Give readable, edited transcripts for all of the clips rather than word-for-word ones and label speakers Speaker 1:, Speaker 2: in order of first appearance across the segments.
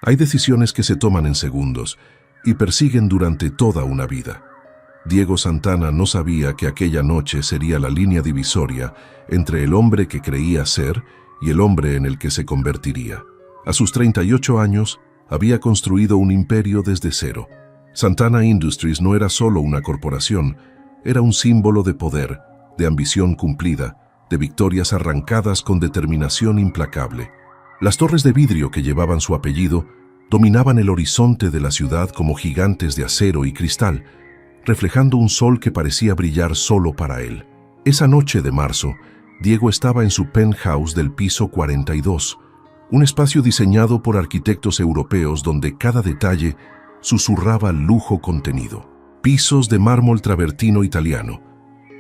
Speaker 1: Hay decisiones que se toman en segundos y persiguen durante toda una vida. Diego Santana no sabía que aquella noche sería la línea divisoria entre el hombre que creía ser y el hombre en el que se convertiría. A sus 38 años, había construido un imperio desde cero. Santana Industries no era solo una corporación, era un símbolo de poder, de ambición cumplida, de victorias arrancadas con determinación implacable. Las torres de vidrio que llevaban su apellido dominaban el horizonte de la ciudad como gigantes de acero y cristal, reflejando un sol que parecía brillar solo para él. Esa noche de marzo, Diego estaba en su penthouse del piso 42, un espacio diseñado por arquitectos europeos donde cada detalle susurraba lujo contenido. Pisos de mármol travertino italiano,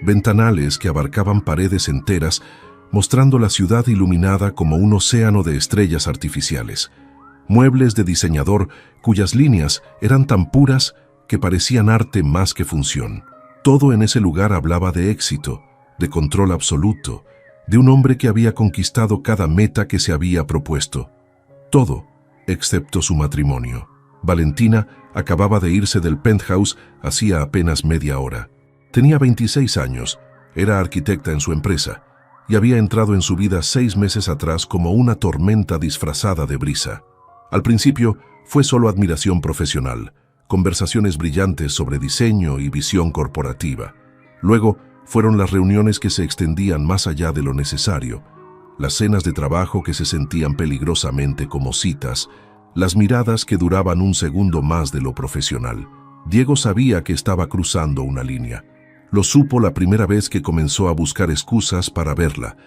Speaker 1: ventanales que abarcaban paredes enteras, mostrando la ciudad iluminada como un océano de estrellas artificiales. Muebles de diseñador cuyas líneas eran tan puras que parecían arte más que función. Todo en ese lugar hablaba de éxito, de control absoluto, de un hombre que había conquistado cada meta que se había propuesto. Todo, excepto su matrimonio. Valentina acababa de irse del penthouse hacía apenas media hora. Tenía 26 años, era arquitecta en su empresa y había entrado en su vida 6 meses atrás como una tormenta disfrazada de brisa. Al principio fue solo admiración profesional, conversaciones brillantes sobre diseño y visión corporativa. Luego fueron las reuniones que se extendían más allá de lo necesario, las cenas de trabajo que se sentían peligrosamente como citas, las miradas que duraban un segundo más de lo profesional. Diego sabía que estaba cruzando una línea. Lo supo la primera vez que comenzó a buscar excusas para verla.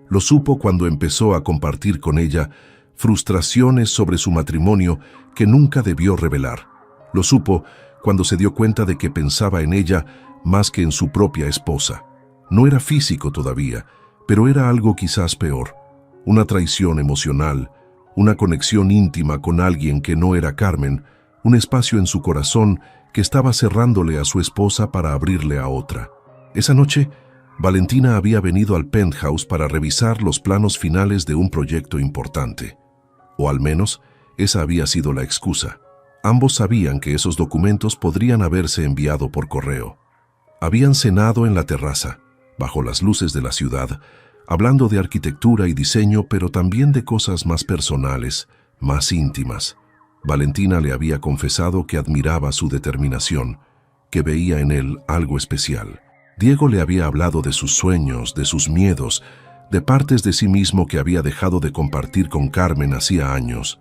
Speaker 1: Lo supo cuando empezó a compartir con ella frustraciones sobre su matrimonio que nunca debió revelar. Lo supo cuando se dio cuenta de que pensaba en ella más que en su propia esposa. No era físico todavía, pero era algo quizás peor. Una traición emocional, una conexión íntima con alguien que no era Carmen, un espacio en su corazón que estaba cerrándole a su esposa para abrirle a otra. Esa noche, Valentina había venido al penthouse para revisar los planos finales de un proyecto importante. O al menos, esa había sido la excusa. Ambos sabían que esos documentos podrían haberse enviado por correo. Habían cenado en la terraza, bajo las luces de la ciudad, hablando de arquitectura y diseño, pero también de cosas más personales, más íntimas. Valentina le había confesado que admiraba su determinación, que veía en él algo especial. Diego le había hablado de sus sueños, de sus miedos, de partes de sí mismo que había dejado de compartir con Carmen hacía años.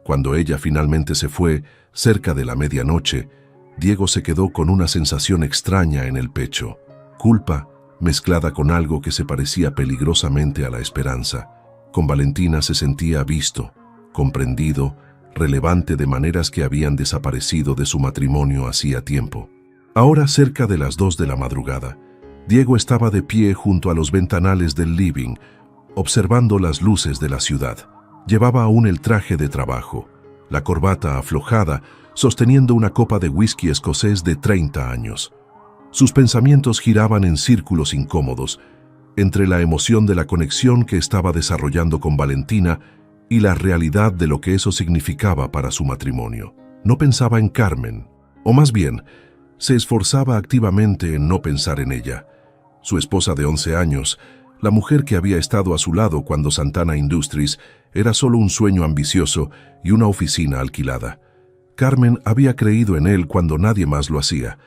Speaker 1: Cuando ella finalmente se fue, cerca de la medianoche, Diego se quedó con una sensación extraña en el pecho, culpa mezclada con algo que se parecía peligrosamente a la esperanza. Con Valentina se sentía visto, comprendido, relevante de maneras que habían desaparecido de su matrimonio hacía tiempo. Ahora, cerca de las 2 de la madrugada, Diego estaba de pie junto a los ventanales del living, observando las luces de la ciudad. Llevaba aún el traje de trabajo, la corbata aflojada, sosteniendo una copa de whisky escocés de 30 años. Sus pensamientos giraban en círculos incómodos, entre la emoción de la conexión que estaba desarrollando con Valentina y la realidad de lo que eso significaba para su matrimonio. No pensaba en Carmen, o más bien, se esforzaba activamente en no pensar en ella. Su esposa de 11 años, la mujer que había estado a su lado cuando Santana Industries era solo un sueño ambicioso y una oficina alquilada. Carmen había creído en él cuando nadie más lo hacía.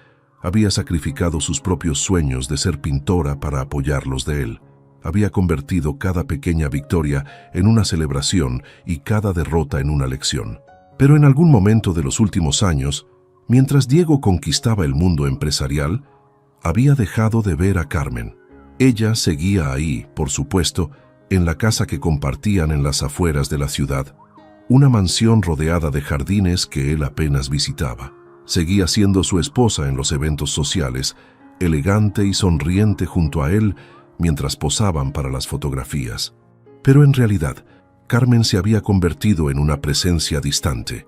Speaker 1: Había sacrificado sus propios sueños de ser pintora para apoyar los de él. Había convertido cada pequeña victoria en una celebración y cada derrota en una lección. Pero en algún momento de los últimos años, mientras Diego conquistaba el mundo empresarial, había dejado de ver a Carmen. Ella seguía ahí, por supuesto, en la casa que compartían en las afueras de la ciudad, una mansión rodeada de jardines que él apenas visitaba. Seguía siendo su esposa en los eventos sociales, elegante y sonriente junto a él mientras posaban para las fotografías. Pero en realidad, Carmen se había convertido en una presencia distante,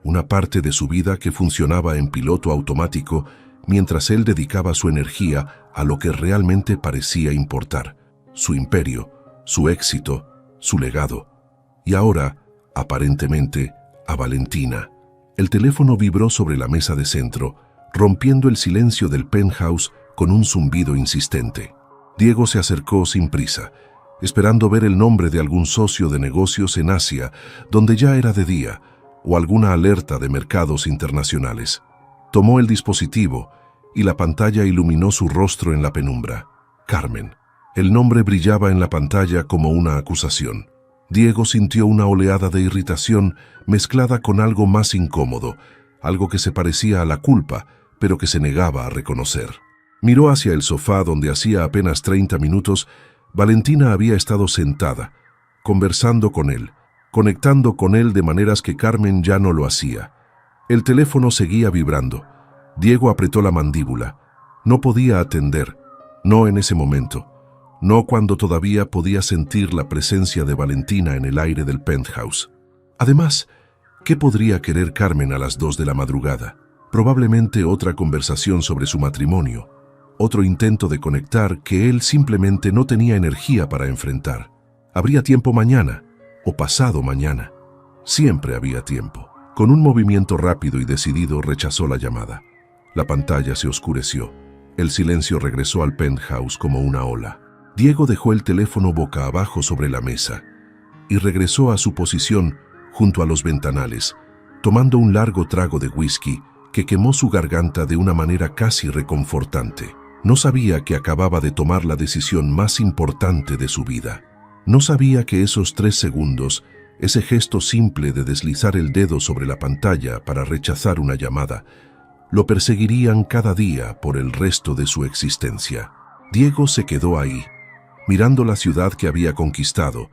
Speaker 1: una parte de su vida que funcionaba en piloto automático mientras él dedicaba su energía a lo que realmente parecía importar: su imperio, su éxito, su legado. Y ahora, aparentemente, a Valentina. El teléfono vibró sobre la mesa de centro, rompiendo el silencio del penthouse con un zumbido insistente. Diego se acercó sin prisa, esperando ver el nombre de algún socio de negocios en Asia, donde ya era de día, o alguna alerta de mercados internacionales. Tomó el dispositivo y la pantalla iluminó su rostro en la penumbra. Carmen. El nombre brillaba en la pantalla como una acusación. Diego sintió una oleada de irritación mezclada con algo más incómodo, algo que se parecía a la culpa, pero que se negaba a reconocer. Miró hacia el sofá donde hacía apenas 30 minutos Valentina había estado sentada, conversando con él, conectando con él de maneras que Carmen ya no lo hacía. El teléfono seguía vibrando. Diego apretó la mandíbula. No podía atender, no en ese momento, no cuando todavía podía sentir la presencia de Valentina en el aire del penthouse. Además, ¿qué podría querer Carmen a las 2 de la madrugada? Probablemente otra conversación sobre su matrimonio, otro intento de conectar que él simplemente no tenía energía para enfrentar. Habría tiempo mañana, o pasado mañana. Siempre había tiempo. Con un movimiento rápido y decidido rechazó la llamada. La pantalla se oscureció. El silencio regresó al penthouse como una ola. Diego dejó el teléfono boca abajo sobre la mesa y regresó a su posición junto a los ventanales, tomando un largo trago de whisky que quemó su garganta de una manera casi reconfortante. No sabía que acababa de tomar la decisión más importante de su vida. No sabía que esos 3 segundos, ese gesto simple de deslizar el dedo sobre la pantalla para rechazar una llamada, lo perseguirían cada día por el resto de su existencia. Diego se quedó ahí, mirando la ciudad que había conquistado,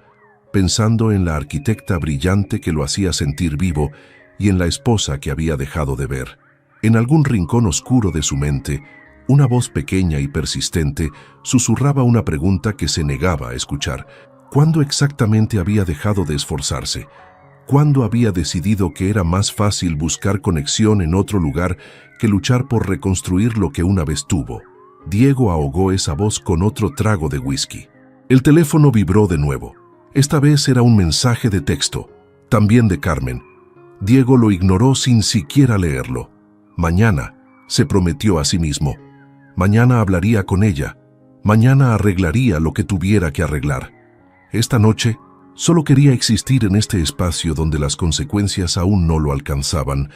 Speaker 1: pensando en la arquitecta brillante que lo hacía sentir vivo y en la esposa que había dejado de ver. En algún rincón oscuro de su mente, una voz pequeña y persistente susurraba una pregunta que se negaba a escuchar. ¿Cuándo exactamente había dejado de esforzarse? ¿Cuándo había decidido que era más fácil buscar conexión en otro lugar que luchar por reconstruir lo que una vez tuvo? Diego ahogó esa voz con otro trago de whisky. El teléfono vibró de nuevo. Esta vez era un mensaje de texto, también de Carmen. Diego lo ignoró sin siquiera leerlo. Mañana, se prometió a sí mismo. Mañana hablaría con ella. Mañana arreglaría lo que tuviera que arreglar. Esta noche, solo quería existir en este espacio donde las consecuencias aún no lo alcanzaban,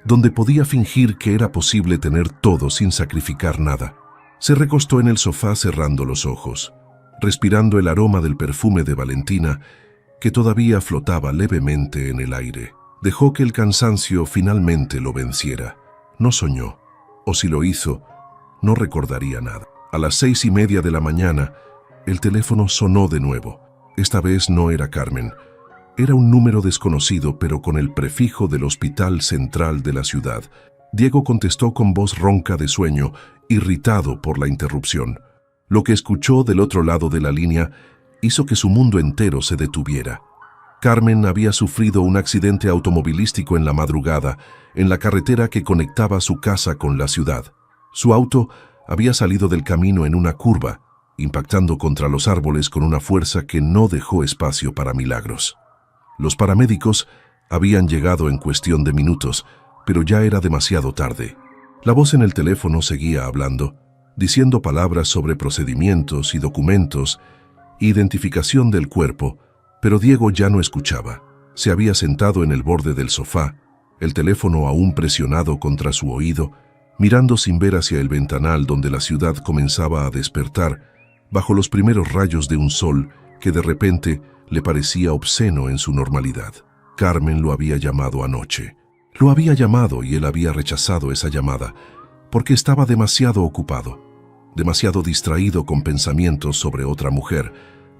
Speaker 1: donde podía fingir que era posible tener todo sin sacrificar nada. Se recostó en el sofá cerrando los ojos, respirando el aroma del perfume de Valentina que todavía flotaba levemente en el aire. Dejó que el cansancio finalmente lo venciera. No soñó, o si lo hizo, no recordaría nada. A las 6:30 de la mañana, el teléfono sonó de nuevo. Esta vez no era Carmen. Era un número desconocido, pero con el prefijo del Hospital Central de la ciudad. Diego contestó con voz ronca de sueño, irritado por la interrupción. Lo que escuchó del otro lado de la línea hizo que su mundo entero se detuviera. Carmen había sufrido un accidente automovilístico en la madrugada, en la carretera que conectaba su casa con la ciudad. Su auto había salido del camino en una curva, impactando contra los árboles con una fuerza que no dejó espacio para milagros. Los paramédicos habían llegado en cuestión de minutos, pero ya era demasiado tarde. La voz en el teléfono seguía hablando, diciendo palabras sobre procedimientos y documentos, identificación del cuerpo, pero Diego ya no escuchaba. Se había sentado en el borde del sofá, el teléfono aún presionado contra su oído, mirando sin ver hacia el ventanal donde la ciudad comenzaba a despertar bajo los primeros rayos de un sol que de repente le parecía obsceno en su normalidad. Carmen lo había llamado anoche. Lo había llamado y él había rechazado esa llamada porque estaba demasiado ocupado, demasiado distraído con pensamientos sobre otra mujer,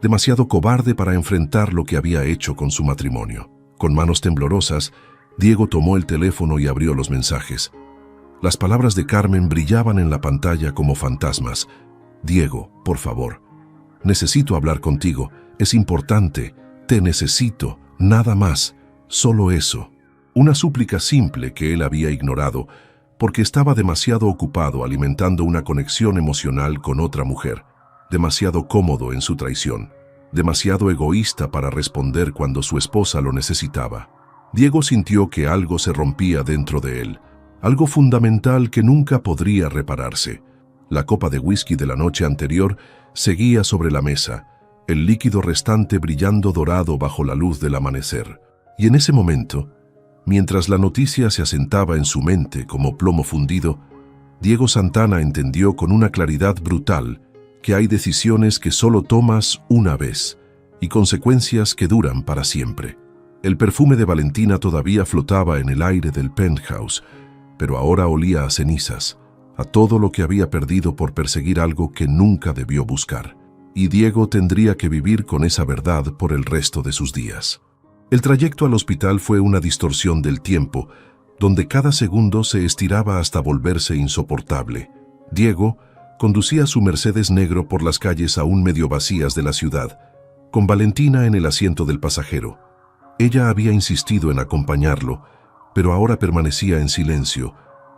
Speaker 1: demasiado cobarde para enfrentar lo que había hecho con su matrimonio. Con manos temblorosas, Diego tomó el teléfono y abrió los mensajes. Las palabras de Carmen brillaban en la pantalla como fantasmas. Diego, por favor, necesito hablar contigo, es importante, te necesito, nada más, solo eso. Una súplica simple que él había ignorado porque estaba demasiado ocupado alimentando una conexión emocional con otra mujer, demasiado cómodo en su traición, demasiado egoísta para responder cuando su esposa lo necesitaba. Diego sintió que algo se rompía dentro de él, algo fundamental que nunca podría repararse. La copa de whisky de la noche anterior seguía sobre la mesa, el líquido restante brillando dorado bajo la luz del amanecer. Y en ese momento, mientras la noticia se asentaba en su mente como plomo fundido, Diego Santana entendió con una claridad brutal que hay decisiones que solo tomas una vez y consecuencias que duran para siempre. El perfume de Valentina todavía flotaba en el aire del penthouse, pero ahora olía a cenizas, a todo lo que había perdido por perseguir algo que nunca debió buscar. Y Diego tendría que vivir con esa verdad por el resto de sus días. El trayecto al hospital fue una distorsión del tiempo, donde cada segundo se estiraba hasta volverse insoportable. Diego conducía su Mercedes negro por las calles aún medio vacías de la ciudad, con Valentina en el asiento del pasajero. Ella había insistido en acompañarlo, pero ahora permanecía en silencio,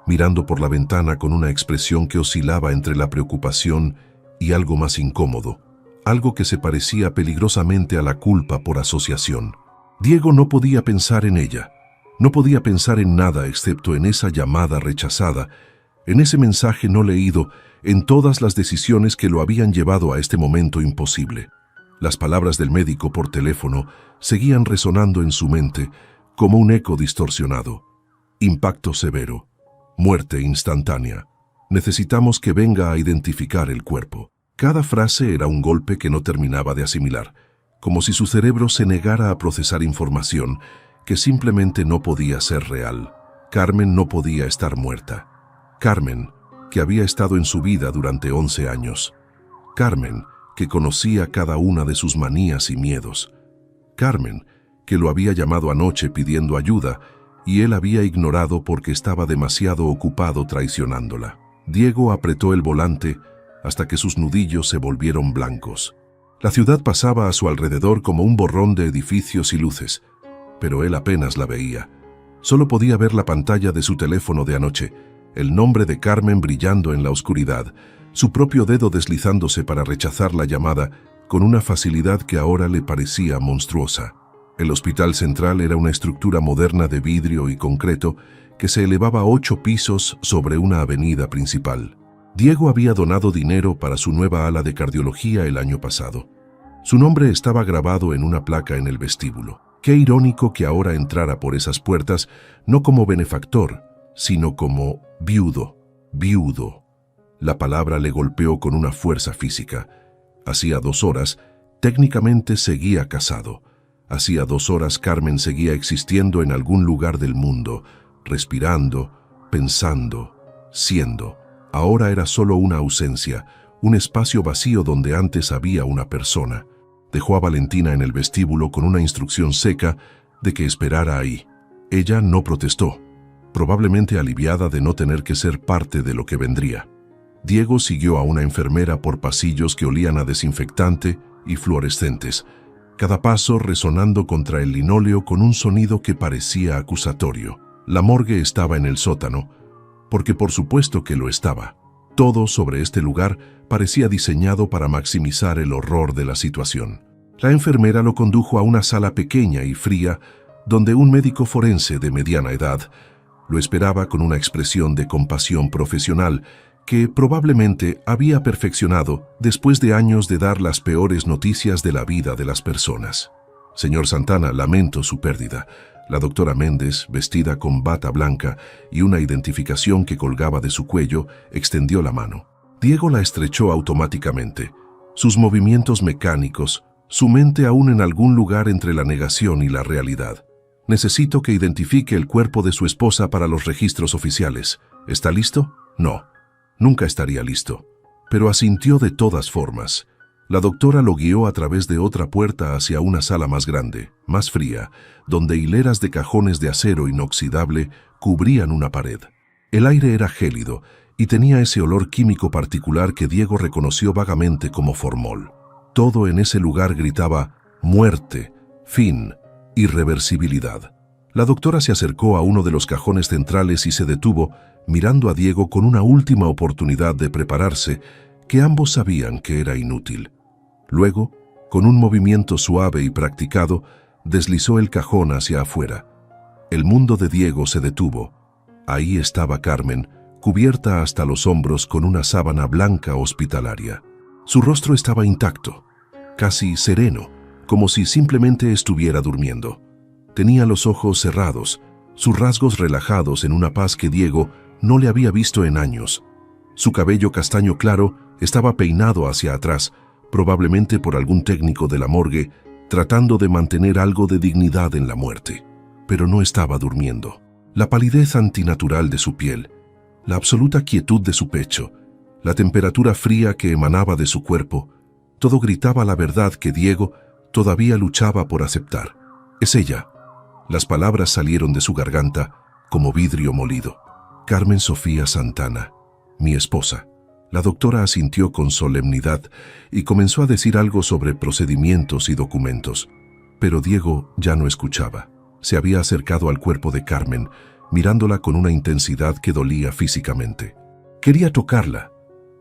Speaker 1: mirando por la ventana con una expresión que oscilaba entre la preocupación y algo más incómodo, algo que se parecía peligrosamente a la culpa por asociación. Diego no podía pensar en ella, no podía pensar en nada excepto en esa llamada rechazada, en ese mensaje no leído, en todas las decisiones que lo habían llevado a este momento imposible. Las palabras del médico por teléfono seguían resonando en su mente como un eco distorsionado. Impacto severo. Muerte instantánea. Necesitamos que venga a identificar el cuerpo. Cada frase era un golpe que no terminaba de asimilar, como si su cerebro se negara a procesar información que simplemente no podía ser real. Carmen no podía estar muerta. Carmen, que había estado en su vida durante 11 años. Carmen, que conocía cada una de sus manías y miedos. Carmen, que lo había llamado anoche pidiendo ayuda y él había ignorado porque estaba demasiado ocupado traicionándola. Diego apretó el volante hasta que sus nudillos se volvieron blancos. La ciudad pasaba a su alrededor como un borrón de edificios y luces, pero él apenas la veía. Solo podía ver la pantalla de su teléfono de anoche, el nombre de Carmen brillando en la oscuridad, su propio dedo deslizándose para rechazar la llamada con una facilidad que ahora le parecía monstruosa. El Hospital Central era una estructura moderna de vidrio y concreto que se elevaba 8 pisos sobre una avenida principal. Diego había donado dinero para su nueva ala de cardiología el año pasado. Su nombre estaba grabado en una placa en el vestíbulo. Qué irónico que ahora entrara por esas puertas no como benefactor, sino como viudo. Viudo. La palabra le golpeó con una fuerza física. Hacía 2 horas, técnicamente seguía casado. Hacía 2 horas Carmen seguía existiendo en algún lugar del mundo, respirando, pensando, siendo. Ahora era solo una ausencia, un espacio vacío donde antes había una persona. Dejó a Valentina en el vestíbulo con una instrucción seca de que esperara ahí. Ella no protestó, probablemente aliviada de no tener que ser parte de lo que vendría. Diego siguió a una enfermera por pasillos que olían a desinfectante y fluorescentes, cada paso resonando contra el linóleo con un sonido que parecía acusatorio. La morgue estaba en el sótano, porque por supuesto que lo estaba. Todo sobre este lugar parecía diseñado para maximizar el horror de la situación. La enfermera lo condujo a una sala pequeña y fría, donde un médico forense de mediana edad lo esperaba con una expresión de compasión profesional que probablemente había perfeccionado después de años de dar las peores noticias de la vida de las personas. Señor Santana, lamento su pérdida. La doctora Méndez, vestida con bata blanca y una identificación que colgaba de su cuello, extendió la mano. Diego la estrechó automáticamente. Sus movimientos mecánicos, su mente aún en algún lugar entre la negación y la realidad. Necesito que identifique el cuerpo de su esposa para los registros oficiales. ¿Está listo? No. Nunca estaría listo, pero asintió de todas formas. La doctora lo guió a través de otra puerta hacia una sala más grande, más fría, donde hileras de cajones de acero inoxidable cubrían una pared. El aire era gélido y tenía ese olor químico particular que Diego reconoció vagamente como formol. Todo en ese lugar gritaba muerte, fin, irreversibilidad. La doctora se acercó a uno de los cajones centrales y se detuvo, mirando a Diego con una última oportunidad de prepararse, que ambos sabían que era inútil. Luego, con un movimiento suave y practicado, deslizó el cajón hacia afuera. El mundo de Diego se detuvo. Ahí estaba Carmen, cubierta hasta los hombros con una sábana blanca hospitalaria. Su rostro estaba intacto, casi sereno, como si simplemente estuviera durmiendo. Tenía los ojos cerrados, sus rasgos relajados en una paz que Diego no le había visto en años. Su cabello castaño claro estaba peinado hacia atrás, probablemente por algún técnico de la morgue, tratando de mantener algo de dignidad en la muerte. Pero no estaba durmiendo. La palidez antinatural de su piel, la absoluta quietud de su pecho, la temperatura fría que emanaba de su cuerpo, todo gritaba la verdad que Diego todavía luchaba por aceptar. Es ella. Las palabras salieron de su garganta como vidrio molido. Carmen Sofía Santana, mi esposa. La doctora asintió con solemnidad y comenzó a decir algo sobre procedimientos y documentos. Pero Diego ya no escuchaba. Se había acercado al cuerpo de Carmen, mirándola con una intensidad que dolía físicamente. Quería tocarla,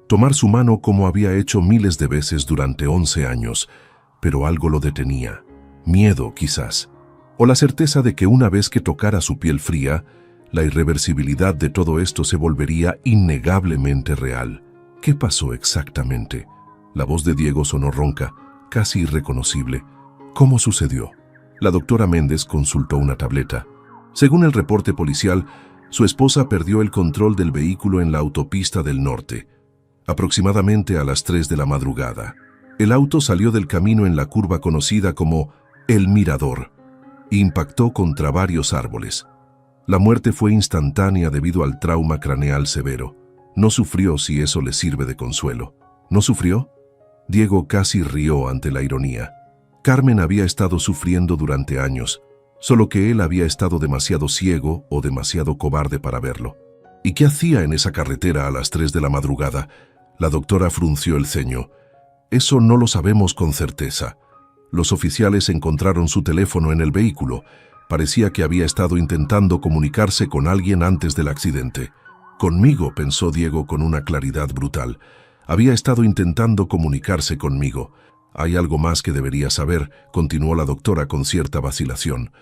Speaker 1: tomar su mano como había hecho miles de veces durante 11 años, pero algo lo detenía. Miedo, quizás, o la certeza de que una vez que tocara su piel fría, la irreversibilidad de todo esto se volvería innegablemente real. ¿Qué pasó exactamente? La voz de Diego sonó ronca, casi irreconocible. ¿Cómo sucedió? La doctora Méndez consultó una tableta. Según el reporte policial, su esposa perdió el control del vehículo en la autopista del norte, aproximadamente a las 3 de la madrugada. El auto salió del camino en la curva conocida como El Mirador e impactó contra varios árboles. La muerte fue instantánea debido al trauma craneal severo. No sufrió, si eso le sirve de consuelo. ¿No sufrió? Diego casi rió ante la ironía. Carmen había estado sufriendo durante años, solo que él había estado demasiado ciego o demasiado cobarde para verlo. ¿Y qué hacía en esa carretera a las 3 de la madrugada? La doctora frunció el ceño. Eso no lo sabemos con certeza. Los oficiales encontraron su teléfono en el vehículo. Parecía que había estado intentando comunicarse con alguien antes del accidente. Conmigo, pensó Diego con una claridad brutal. Había estado intentando comunicarse conmigo. Hay algo más que debería saber, continuó la doctora con cierta vacilación.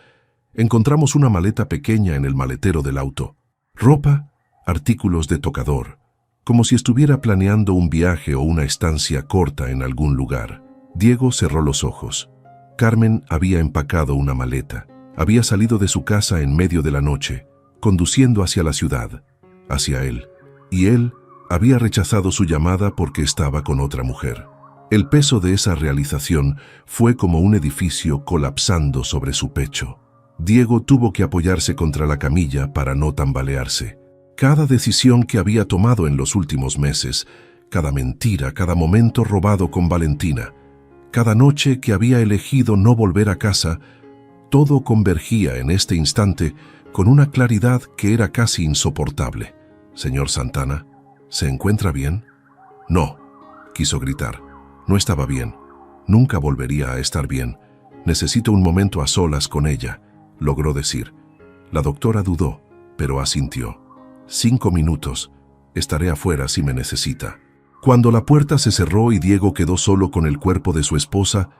Speaker 1: Encontramos una maleta pequeña en el maletero del auto. Ropa, artículos de tocador, como si estuviera planeando un viaje o una estancia corta en algún lugar. Diego cerró los ojos. Carmen había empacado una maleta. Había salido de su casa en medio de la noche, conduciendo hacia la ciudad, hacia él. Y él había rechazado su llamada porque estaba con otra mujer. El peso de esa realización fue como un edificio colapsando sobre su pecho. Diego tuvo que apoyarse contra la camilla para no tambalearse. Cada decisión que había tomado en los últimos meses, cada mentira, cada momento robado con Valentina, cada noche que había elegido no volver a casa, todo convergía en este instante con una claridad que era casi insoportable. «Señor Santana, ¿se encuentra bien?» «No», quiso gritar. No estaba bien. Nunca volvería a estar bien. «Necesito un momento a solas con ella», logró decir. La doctora dudó, pero asintió. 5 minutos. Estaré afuera si me necesita. Cuando la puerta se cerró y Diego quedó solo con el cuerpo de su esposa,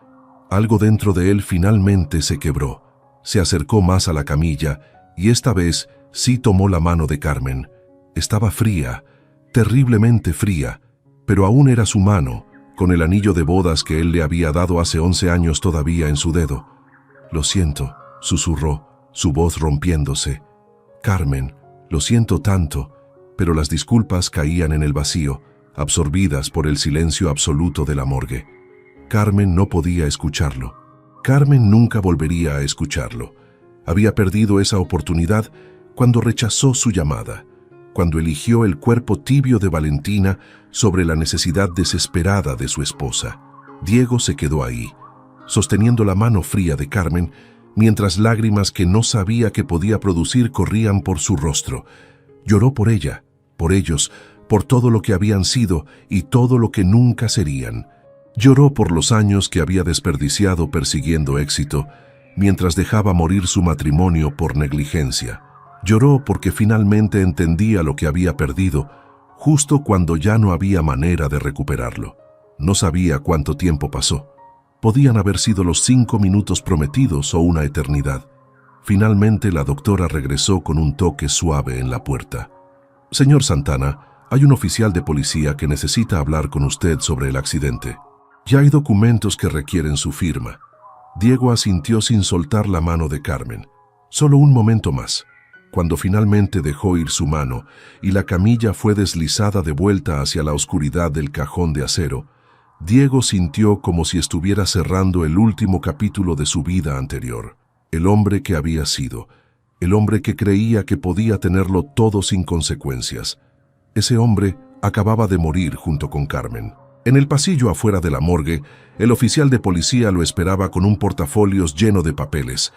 Speaker 1: algo dentro de él finalmente se quebró. Se acercó más a la camilla y esta vez sí tomó la mano de Carmen. Estaba fría, terriblemente fría, pero aún era su mano, con el anillo de bodas que él le había dado hace 11 años todavía en su dedo. «Lo siento», susurró, su voz rompiéndose. «Carmen, lo siento tanto», pero las disculpas caían en el vacío, absorbidas por el silencio absoluto de la morgue. Carmen no podía escucharlo. Carmen nunca volvería a escucharlo. Había perdido esa oportunidad cuando rechazó su llamada, cuando eligió el cuerpo tibio de Valentina sobre la necesidad desesperada de su esposa. Diego se quedó ahí, sosteniendo la mano fría de Carmen, mientras lágrimas que no sabía que podía producir corrían por su rostro. Lloró por ella, por ellos, por todo lo que habían sido y todo lo que nunca serían. Lloró por los años que había desperdiciado persiguiendo éxito, mientras dejaba morir su matrimonio por negligencia. Lloró porque finalmente entendía lo que había perdido, justo cuando ya no había manera de recuperarlo. No sabía cuánto tiempo pasó. Podían haber sido los 5 minutos prometidos o una eternidad. Finalmente la doctora regresó con un toque suave en la puerta. Señor Santana, hay un oficial de policía que necesita hablar con usted sobre el accidente. Ya hay documentos que requieren su firma. Diego asintió sin soltar la mano de Carmen. Solo un momento más. Cuando finalmente dejó ir su mano y la camilla fue deslizada de vuelta hacia la oscuridad del cajón de acero, Diego sintió como si estuviera cerrando el último capítulo de su vida anterior. El hombre que había sido, el hombre que creía que podía tenerlo todo sin consecuencias. Ese hombre acababa de morir junto con Carmen. En el pasillo afuera de la morgue, el oficial de policía lo esperaba con un portafolios lleno de papeles.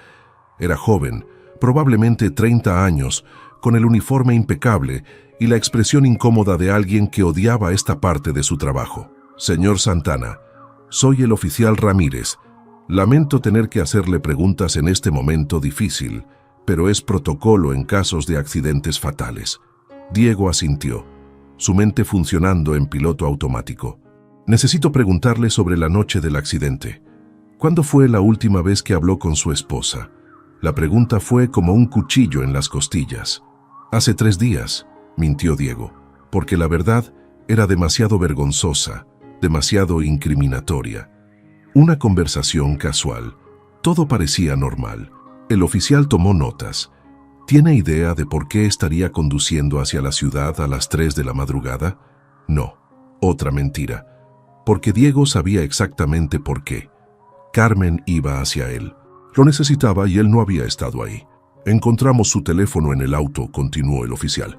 Speaker 1: Era joven, probablemente 30 años, con el uniforme impecable y la expresión incómoda de alguien que odiaba esta parte de su trabajo. Señor Santana, soy el oficial Ramírez. Lamento tener que hacerle preguntas en este momento difícil, pero es protocolo en casos de accidentes fatales. Diego asintió, su mente funcionando en piloto automático. Necesito preguntarle sobre la noche del accidente. ¿Cuándo fue la última vez que habló con su esposa? La pregunta fue como un cuchillo en las costillas. Hace 3 días, mintió Diego, porque la verdad era demasiado vergonzosa, demasiado incriminatoria. Una conversación casual. Todo parecía normal. El oficial tomó notas. ¿Tiene idea de por qué estaría conduciendo hacia la ciudad a las 3 de la madrugada? No. Otra mentira. Porque Diego sabía exactamente por qué. Carmen iba hacia él. Lo necesitaba y él no había estado ahí. Encontramos su teléfono en el auto, continuó el oficial.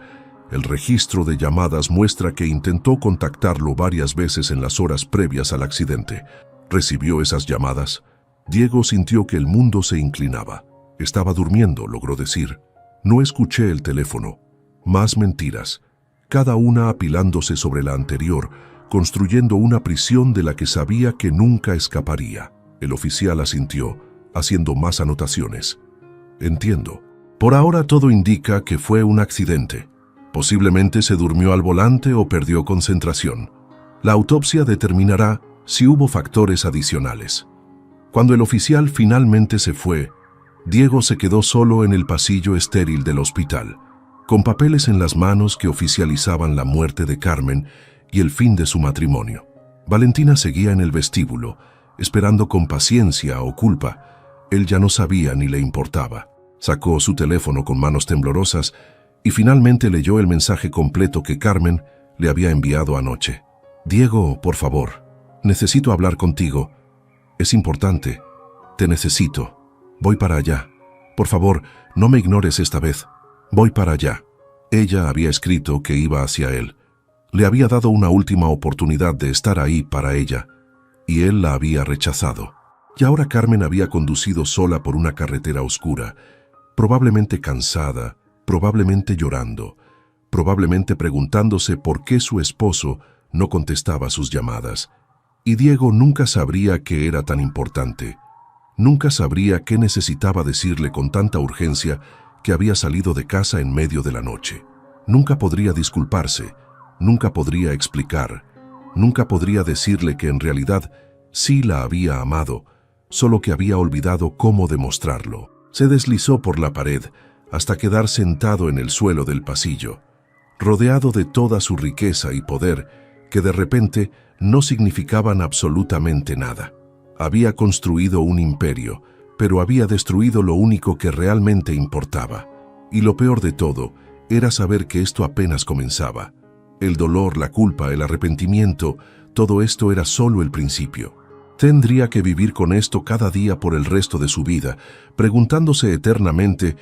Speaker 1: El registro de llamadas muestra que intentó contactarlo varias veces en las horas previas al accidente. ¿Recibió esas llamadas? Diego sintió que el mundo se inclinaba. Estaba durmiendo, logró decir. No escuché el teléfono. Más mentiras, cada una apilándose sobre la anterior, construyendo una prisión de la que sabía que nunca escaparía. El oficial asintió, haciendo más anotaciones. Entiendo. Por ahora todo indica que fue un accidente. Posiblemente se durmió al volante o perdió concentración. La autopsia determinará si hubo factores adicionales. Cuando el oficial finalmente se fue, Diego se quedó solo en el pasillo estéril del hospital, con papeles en las manos que oficializaban la muerte de Carmen y el fin de su matrimonio. Valentina seguía en el vestíbulo, esperando con paciencia o culpa. Él ya no sabía ni le importaba. Sacó su teléfono con manos temblorosas y finalmente leyó el mensaje completo que Carmen le había enviado anoche. Diego, por favor, necesito hablar contigo. Es importante. Te necesito. Voy para allá. Por favor, no me ignores esta vez. Voy para allá. Ella había escrito que iba hacia él. Le había dado una última oportunidad de estar ahí para ella, y él la había rechazado. Y ahora Carmen había conducido sola por una carretera oscura, probablemente cansada, probablemente llorando, probablemente preguntándose por qué su esposo no contestaba sus llamadas. Y Diego nunca sabría qué era tan importante. Nunca sabría qué necesitaba decirle con tanta urgencia que había salido de casa en medio de la noche. Nunca podría disculparse, nunca podría explicar, nunca podría decirle que en realidad sí la había amado, solo que había olvidado cómo demostrarlo. Se deslizó por la pared hasta quedar sentado en el suelo del pasillo, rodeado de toda su riqueza y poder, que de repente no significaban absolutamente nada. Había construido un imperio, pero había destruido lo único que realmente importaba. Y lo peor de todo era saber que esto apenas comenzaba. El dolor, la culpa, el arrepentimiento, todo esto era solo el principio. Tendría que vivir con esto cada día por el resto de su vida, preguntándose eternamente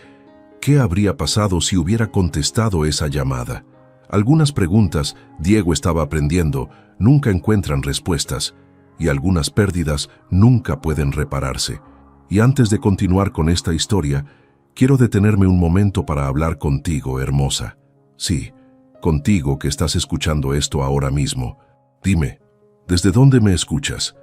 Speaker 1: qué habría pasado si hubiera contestado esa llamada. Algunas preguntas, Diego estaba aprendiendo, nunca encuentran respuestas, y algunas pérdidas nunca pueden repararse. Y antes de continuar con esta historia, quiero detenerme un momento para hablar contigo, hermosa. Sí, contigo que estás escuchando esto ahora mismo. Dime, ¿desde dónde me escuchas?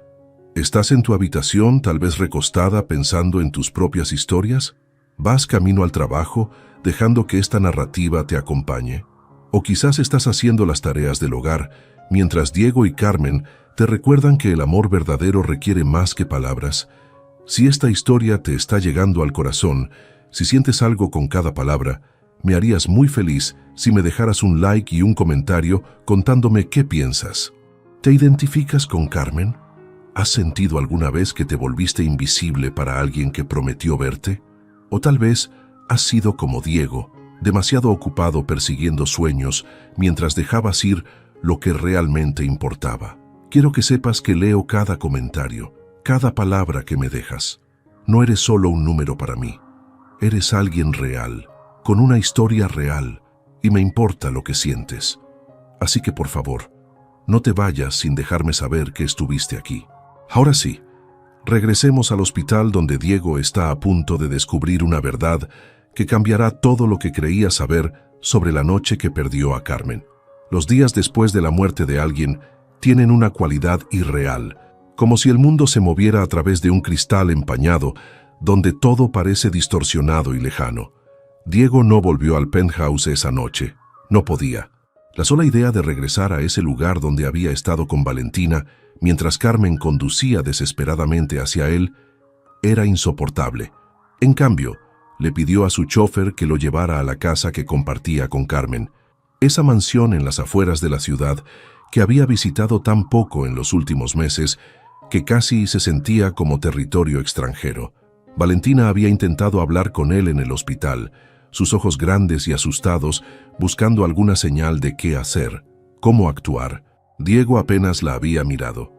Speaker 1: ¿Estás en tu habitación, tal vez recostada, pensando en tus propias historias? ¿Vas camino al trabajo, dejando que esta narrativa te acompañe? O quizás estás haciendo las tareas del hogar, mientras Diego y Carmen te recuerdan que el amor verdadero requiere más que palabras. Si esta historia te está llegando al corazón, Si sientes algo con cada palabra, me harías muy feliz si me dejaras un like y un comentario contándome qué piensas. ¿Te identificas con Carmen? ¿Has sentido alguna vez que te volviste invisible para alguien que prometió verte? O tal vez has sido como Diego, demasiado ocupado persiguiendo sueños mientras dejabas ir lo que realmente importaba. Quiero que sepas que leo cada comentario, cada palabra que me dejas. No eres solo un número para mí. Eres alguien real, con una historia real, y me importa lo que sientes. Así que por favor, no te vayas sin dejarme saber que estuviste aquí. Ahora sí, regresemos al hospital donde Diego está a punto de descubrir una verdad que cambiará todo lo que creía saber sobre la noche que perdió a Carmen. Los días después de la muerte de alguien tienen una cualidad irreal, como si el mundo se moviera a través de un cristal empañado, donde todo parece distorsionado y lejano. Diego no volvió al penthouse esa noche. No podía. La sola idea de regresar a ese lugar donde había estado con Valentina, mientras Carmen conducía desesperadamente hacia él, era insoportable. En cambio, le pidió a su chofer que lo llevara a la casa que compartía con Carmen, esa mansión en las afueras de la ciudad que había visitado tan poco en los últimos meses que casi se sentía como territorio extranjero. Valentina había intentado hablar con él en el hospital, sus ojos grandes y asustados, buscando alguna señal de qué hacer, cómo actuar. Diego apenas la había mirado.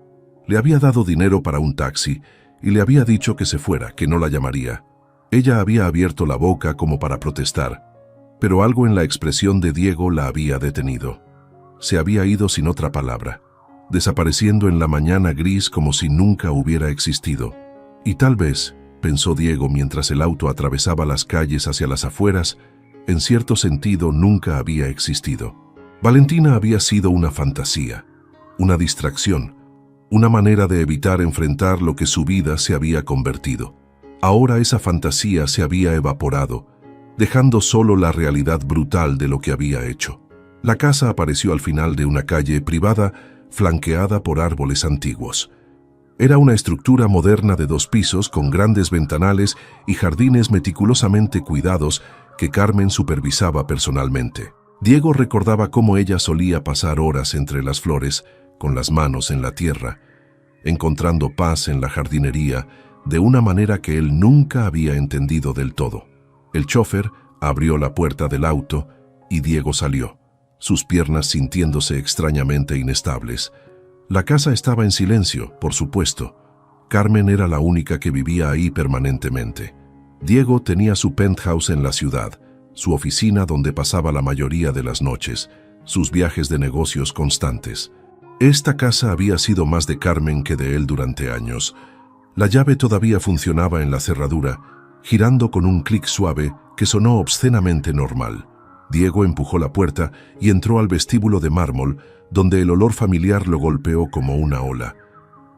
Speaker 1: Le había dado dinero para un taxi y le había dicho que se fuera, que no la llamaría. Ella había abierto la boca como para protestar, pero algo en la expresión de Diego la había detenido. Se había ido sin otra palabra, desapareciendo en la mañana gris como si nunca hubiera existido. Y tal vez, pensó Diego mientras el auto atravesaba las calles hacia las afueras, en cierto sentido nunca había existido. Valentina había sido una fantasía, una distracción, una manera de evitar enfrentar lo que su vida se había convertido. Ahora esa fantasía se había evaporado, dejando solo la realidad brutal de lo que había hecho. La casa apareció al final de una calle privada flanqueada por árboles antiguos. Era una estructura moderna de 2 pisos con grandes ventanales y jardines meticulosamente cuidados que Carmen supervisaba personalmente. Diego recordaba cómo ella solía pasar horas entre las flores, con las manos en la tierra, encontrando paz en la jardinería de una manera que él nunca había entendido del todo. El chofer abrió la puerta del auto y Diego salió, sus piernas sintiéndose extrañamente inestables. La casa estaba en silencio, por supuesto. Carmen era la única que vivía ahí permanentemente. Diego tenía su penthouse en la ciudad, su oficina donde pasaba la mayoría de las noches, sus viajes de negocios constantes. Esta casa había sido más de Carmen que de él durante años. La llave todavía funcionaba en la cerradura, girando con un clic suave que sonó obscenamente normal. Diego empujó la puerta y entró al vestíbulo de mármol, donde el olor familiar lo golpeó como una ola.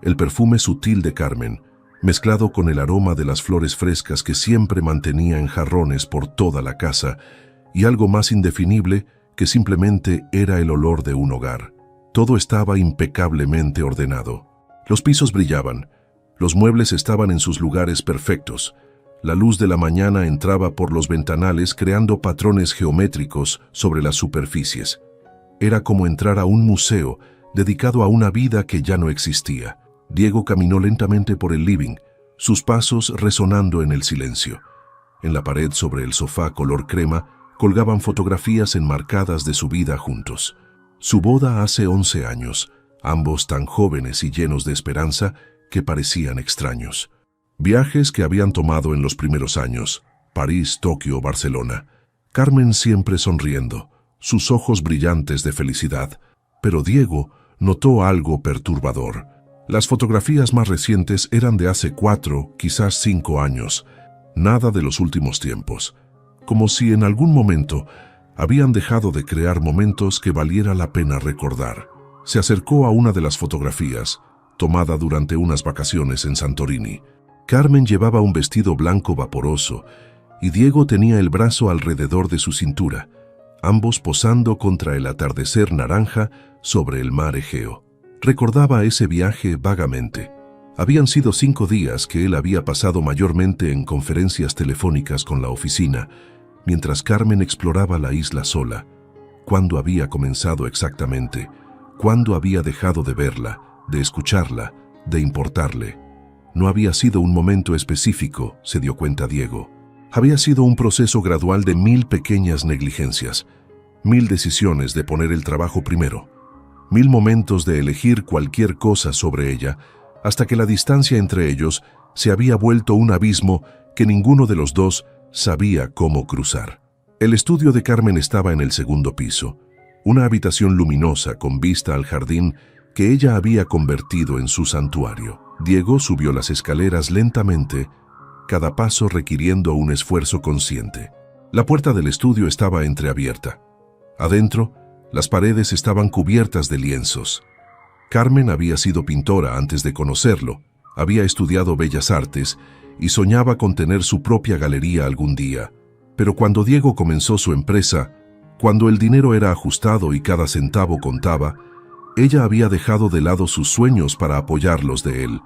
Speaker 1: El perfume sutil de Carmen, mezclado con el aroma de las flores frescas que siempre mantenía en jarrones por toda la casa, y algo más indefinible que simplemente era el olor de un hogar. Todo estaba impecablemente ordenado. Los pisos brillaban. Los muebles estaban en sus lugares perfectos. La luz de la mañana entraba por los ventanales creando patrones geométricos sobre las superficies. Era como entrar a un museo dedicado a una vida que ya no existía. Diego caminó lentamente por el living, sus pasos resonando en el silencio. En la pared sobre el sofá color crema colgaban fotografías enmarcadas de su vida juntos. Su boda hace 11 años, ambos tan jóvenes y llenos de esperanza que parecían extraños. Viajes que habían tomado en los primeros años, París, Tokio, Barcelona. Carmen siempre sonriendo, sus ojos brillantes de felicidad. Pero Diego notó algo perturbador. Las fotografías más recientes eran de hace 4, quizás 5 años. Nada de los últimos tiempos. Como si en algún momento habían dejado de crear momentos que valiera la pena recordar. Se acercó a una de las fotografías, tomada durante unas vacaciones en Santorini. Carmen llevaba un vestido blanco vaporoso y Diego tenía el brazo alrededor de su cintura, ambos posando contra el atardecer naranja sobre el mar Egeo. Recordaba ese viaje vagamente. Habían sido 5 días que él había pasado mayormente en conferencias telefónicas con la oficina, mientras Carmen exploraba la isla sola. ¿Cuándo había comenzado exactamente? ¿Cuándo había dejado de verla, de escucharla, de importarle? No había sido un momento específico, se dio cuenta Diego. Había sido un proceso gradual de 1000 pequeñas negligencias, 1000 decisiones de poner el trabajo primero, 1000 momentos de elegir cualquier cosa sobre ella, hasta que la distancia entre ellos se había vuelto un abismo que ninguno de los dos sabía cómo cruzar. El estudio de Carmen estaba en el segundo piso, una habitación luminosa con vista al jardín que ella había convertido en su santuario. Diego subió las escaleras lentamente, cada paso requiriendo un esfuerzo consciente. La puerta del estudio estaba entreabierta. Adentro, las paredes estaban cubiertas de lienzos. Carmen había sido pintora antes de conocerlo, había estudiado bellas artes y soñaba con tener su propia galería algún día. Pero cuando Diego comenzó su empresa, cuando el dinero era ajustado y cada centavo contaba, ella había dejado de lado sus sueños para apoyarlos de él.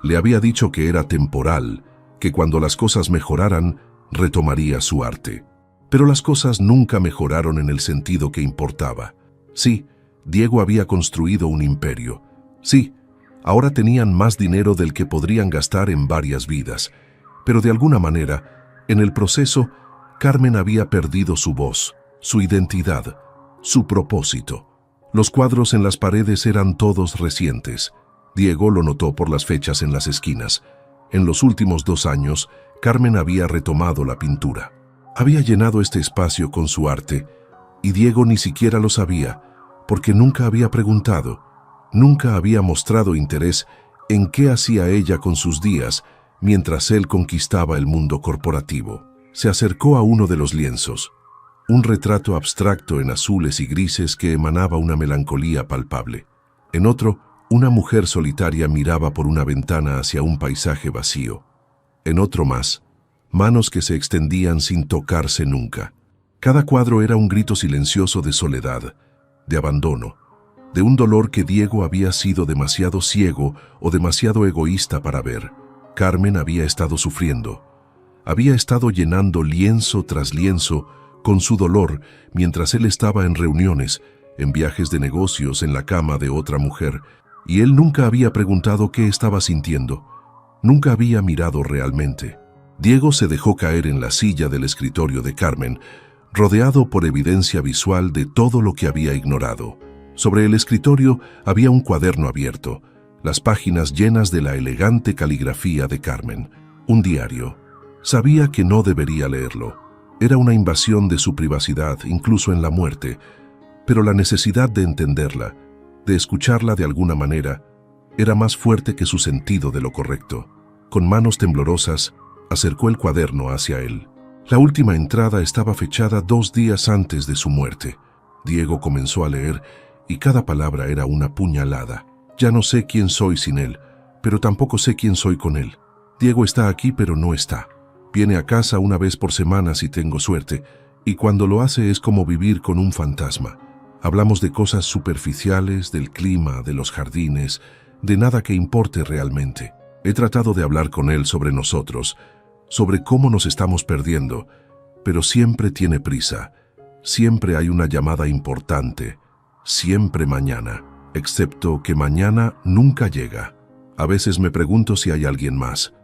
Speaker 1: Le había dicho que era temporal, que cuando las cosas mejoraran, retomaría su arte. Pero las cosas nunca mejoraron en el sentido que importaba. Sí, Diego había construido un imperio. Sí, ahora tenían más dinero del que podrían gastar en varias vidas. Pero de alguna manera, en el proceso, Carmen había perdido su voz, su identidad, su propósito. Los cuadros en las paredes eran todos recientes. Diego lo notó por las fechas en las esquinas. En los últimos 2 años, Carmen había retomado la pintura. Había llenado este espacio con su arte, y Diego ni siquiera lo sabía, porque nunca había preguntado, nunca había mostrado interés en qué hacía ella con sus días mientras él conquistaba el mundo corporativo. Se acercó a uno de los lienzos, un retrato abstracto en azules y grises que emanaba una melancolía palpable. En otro, una mujer solitaria miraba por una ventana hacia un paisaje vacío. En otro más, manos que se extendían sin tocarse nunca. Cada cuadro era un grito silencioso de soledad, de abandono, de un dolor que Diego había sido demasiado ciego o demasiado egoísta para ver. Carmen había estado sufriendo. Había estado llenando lienzo tras lienzo con su dolor mientras él estaba en reuniones, en viajes de negocios, en la cama de otra mujer, y él nunca había preguntado qué estaba sintiendo. Nunca había mirado realmente. Diego se dejó caer en la silla del escritorio de Carmen, rodeado por evidencia visual de todo lo que había ignorado. Sobre el escritorio había un cuaderno abierto, las páginas llenas de la elegante caligrafía de Carmen. Un diario. Sabía que no debería leerlo. Era una invasión de su privacidad, incluso en la muerte, pero la necesidad de entenderla, de escucharla de alguna manera, era más fuerte que su sentido de lo correcto. Con manos temblorosas, acercó el cuaderno hacia él. La última entrada estaba fechada 2 días antes de su muerte. Diego comenzó a leer y cada palabra era una puñalada. Ya no sé quién soy sin él, pero tampoco sé quién soy con él. Diego está aquí pero no está. Viene a casa una vez por semana si tengo suerte, y cuando lo hace es como vivir con un fantasma. Hablamos de cosas superficiales, del clima, de los jardines, de nada que importe realmente. He tratado de hablar con él sobre nosotros, sobre cómo nos estamos perdiendo, pero siempre tiene prisa. Siempre hay una llamada importante, siempre mañana, excepto que mañana nunca llega. A veces me pregunto si hay alguien más.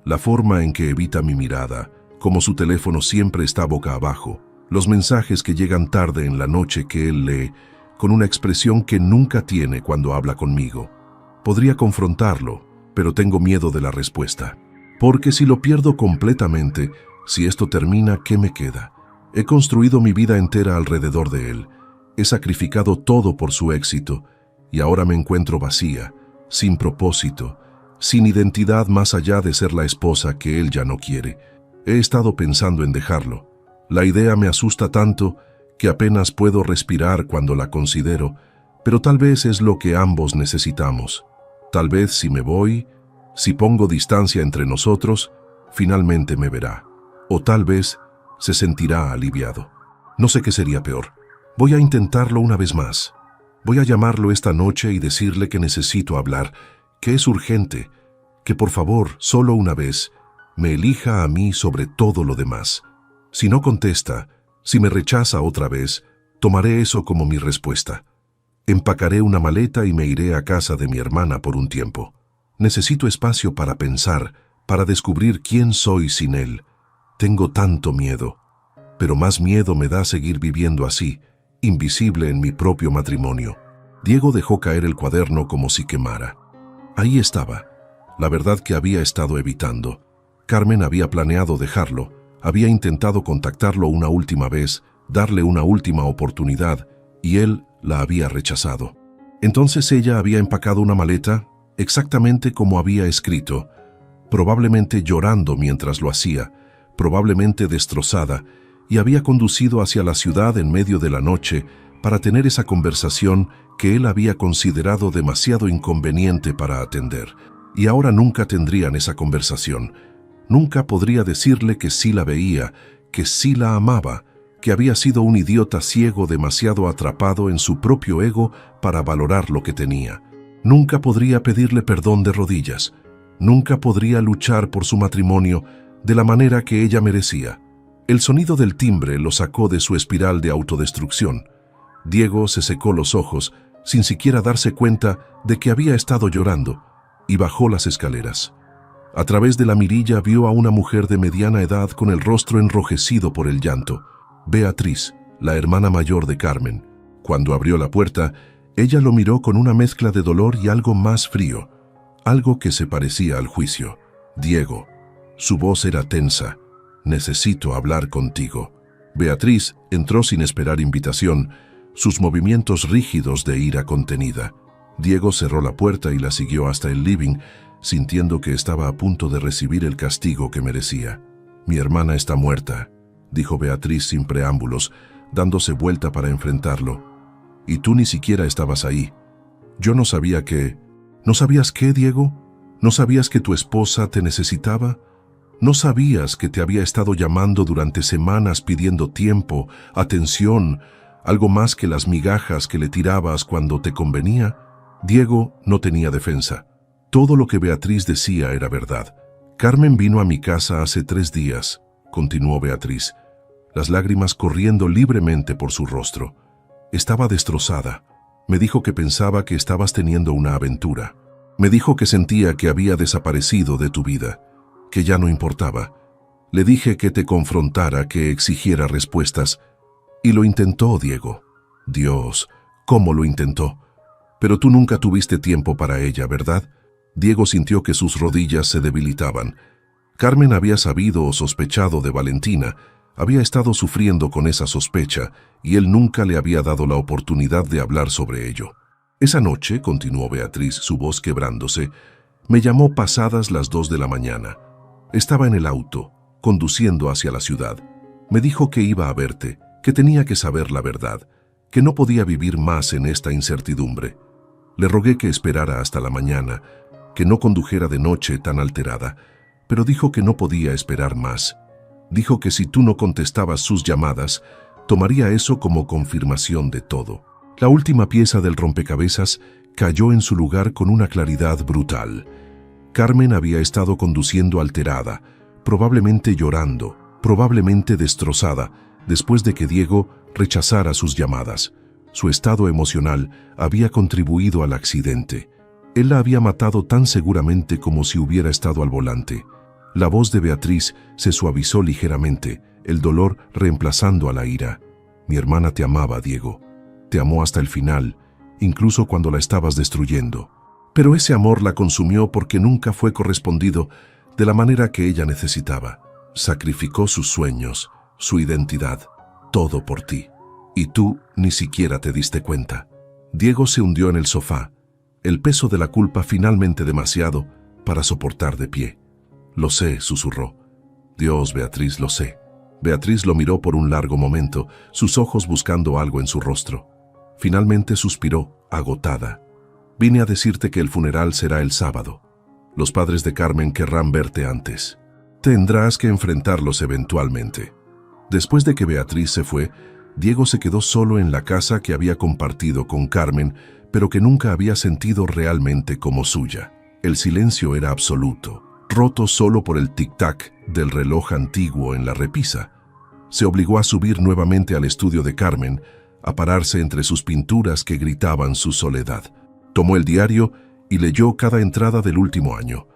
Speaker 1: La forma en que evita mi mirada, como su teléfono siempre está boca abajo, los mensajes que llegan tarde en la noche que él lee, con una expresión que nunca tiene cuando habla conmigo. Podría confrontarlo, pero tengo miedo de la respuesta. Porque si lo pierdo completamente, si esto termina, ¿qué me queda? He construido mi vida entera alrededor de él. He sacrificado todo por su éxito, y ahora me encuentro vacía, sin propósito, sin identidad más allá de ser la esposa que él ya no quiere. He estado pensando en dejarlo. La idea me asusta tanto que apenas puedo respirar cuando la considero, pero tal vez es lo que ambos necesitamos. Tal vez si me voy, si pongo distancia entre nosotros, finalmente me verá. O tal vez se sentirá aliviado. No sé qué sería peor. Voy a intentarlo una vez más. Voy a llamarlo esta noche y decirle que necesito hablar, que es urgente, que por favor, solo una vez, me elija a mí sobre todo lo demás. Si no contesta, si me rechaza otra vez, tomaré eso como mi respuesta. Empacaré una maleta y me iré a casa de mi hermana por un tiempo. Necesito espacio para pensar, para descubrir quién soy sin él. Tengo tanto miedo, pero más miedo me da seguir viviendo así, invisible en mi propio matrimonio. Diego dejó caer el cuaderno como si quemara. Ahí estaba, la verdad que había estado evitando. Carmen había planeado dejarlo, había intentado contactarlo una última vez, darle una última oportunidad, y él la había rechazado. Entonces ella había empacado una maleta, exactamente como había escrito, probablemente llorando mientras lo hacía, probablemente destrozada, y había conducido hacia la ciudad en medio de la noche para tener esa conversación que él había considerado demasiado inconveniente para atender. Y ahora nunca tendrían esa conversación. Nunca podría decirle que sí la veía, que sí la amaba, que había sido un idiota ciego demasiado atrapado en su propio ego para valorar lo que tenía. Nunca podría pedirle perdón de rodillas. Nunca podría luchar por su matrimonio de la manera que ella merecía. El sonido del timbre lo sacó de su espiral de autodestrucción. Diego se secó los ojos, sin siquiera darse cuenta de que había estado llorando, y bajó las escaleras. A través de la mirilla vio a una mujer de mediana edad con el rostro enrojecido por el llanto. Beatriz, la hermana mayor de Carmen. Cuando abrió la puerta, ella lo miró con una mezcla de dolor y algo más frío, algo que se parecía al juicio. Diego. Su voz era tensa. Necesito hablar contigo. Beatriz entró sin esperar invitación, sus movimientos rígidos de ira contenida. Diego cerró la puerta y la siguió hasta el living, sintiendo que estaba a punto de recibir el castigo que merecía. Mi hermana está muerta, dijo Beatriz sin preámbulos, dándose vuelta para enfrentarlo. Y tú ni siquiera estabas ahí. Yo no sabía que... ¿No sabías qué, Diego? ¿No sabías que tu esposa te necesitaba? ¿No sabías que te había estado llamando durante semanas pidiendo tiempo, atención, algo más que las migajas que le tirabas cuando te convenía? Diego no tenía defensa. Todo lo que Beatriz decía era verdad. Carmen vino a mi casa hace 3 días, continuó Beatriz, las lágrimas corriendo libremente por su rostro. Estaba destrozada. Me dijo que pensaba que estabas teniendo una aventura. Me dijo que sentía que había desaparecido de tu vida, que ya no importaba. Le dije que te confrontara, que exigiera respuestas. Y lo intentó, Diego. Dios, ¿cómo lo intentó? Pero tú nunca tuviste tiempo para ella, ¿verdad? Diego sintió que sus rodillas se debilitaban. Carmen había sabido o sospechado de Valentina, había estado sufriendo con esa sospecha, y él nunca le había dado la oportunidad de hablar sobre ello. Esa noche, continuó Beatriz, su voz quebrándose, me llamó pasadas las 2 de la mañana. Estaba en el auto, conduciendo hacia la ciudad. Me dijo que iba a verte, que tenía que saber la verdad, que no podía vivir más en esta incertidumbre. Le rogué que esperara hasta la mañana, que no condujera de noche tan alterada, pero dijo que no podía esperar más. Dijo que si tú no contestabas sus llamadas, tomaría eso como confirmación de todo. La última pieza del rompecabezas cayó en su lugar con una claridad brutal. Carmen había estado conduciendo alterada, probablemente llorando, probablemente destrozada, después de que Diego rechazara sus llamadas. Su estado emocional había contribuido al accidente. Él la había matado tan seguramente como si hubiera estado al volante. La voz de Beatriz se suavizó ligeramente, el dolor reemplazando a la ira. Mi hermana te amaba, Diego. Te amó hasta el final, incluso cuando la estabas destruyendo. Pero ese amor la consumió porque nunca fue correspondido de la manera que ella necesitaba. Sacrificó sus sueños, su identidad, todo por ti. Y tú ni siquiera te diste cuenta. Diego se hundió en el sofá, el peso de la culpa finalmente demasiado para soportar de pie. Lo sé, susurró. Dios, Beatriz, lo sé. Beatriz lo miró por un largo momento, sus ojos buscando algo en su rostro. Finalmente suspiró, agotada. Vine a decirte que el funeral será el sábado. Los padres de Carmen querrán verte antes. Tendrás que enfrentarlos eventualmente. Después de que Beatriz se fue, Diego se quedó solo en la casa que había compartido con Carmen, pero que nunca había sentido realmente como suya. El silencio era absoluto, roto solo por el tic-tac del reloj antiguo en la repisa. Se obligó a subir nuevamente al estudio de Carmen, a pararse entre sus pinturas que gritaban su soledad. Tomó el diario y leyó cada entrada del último año.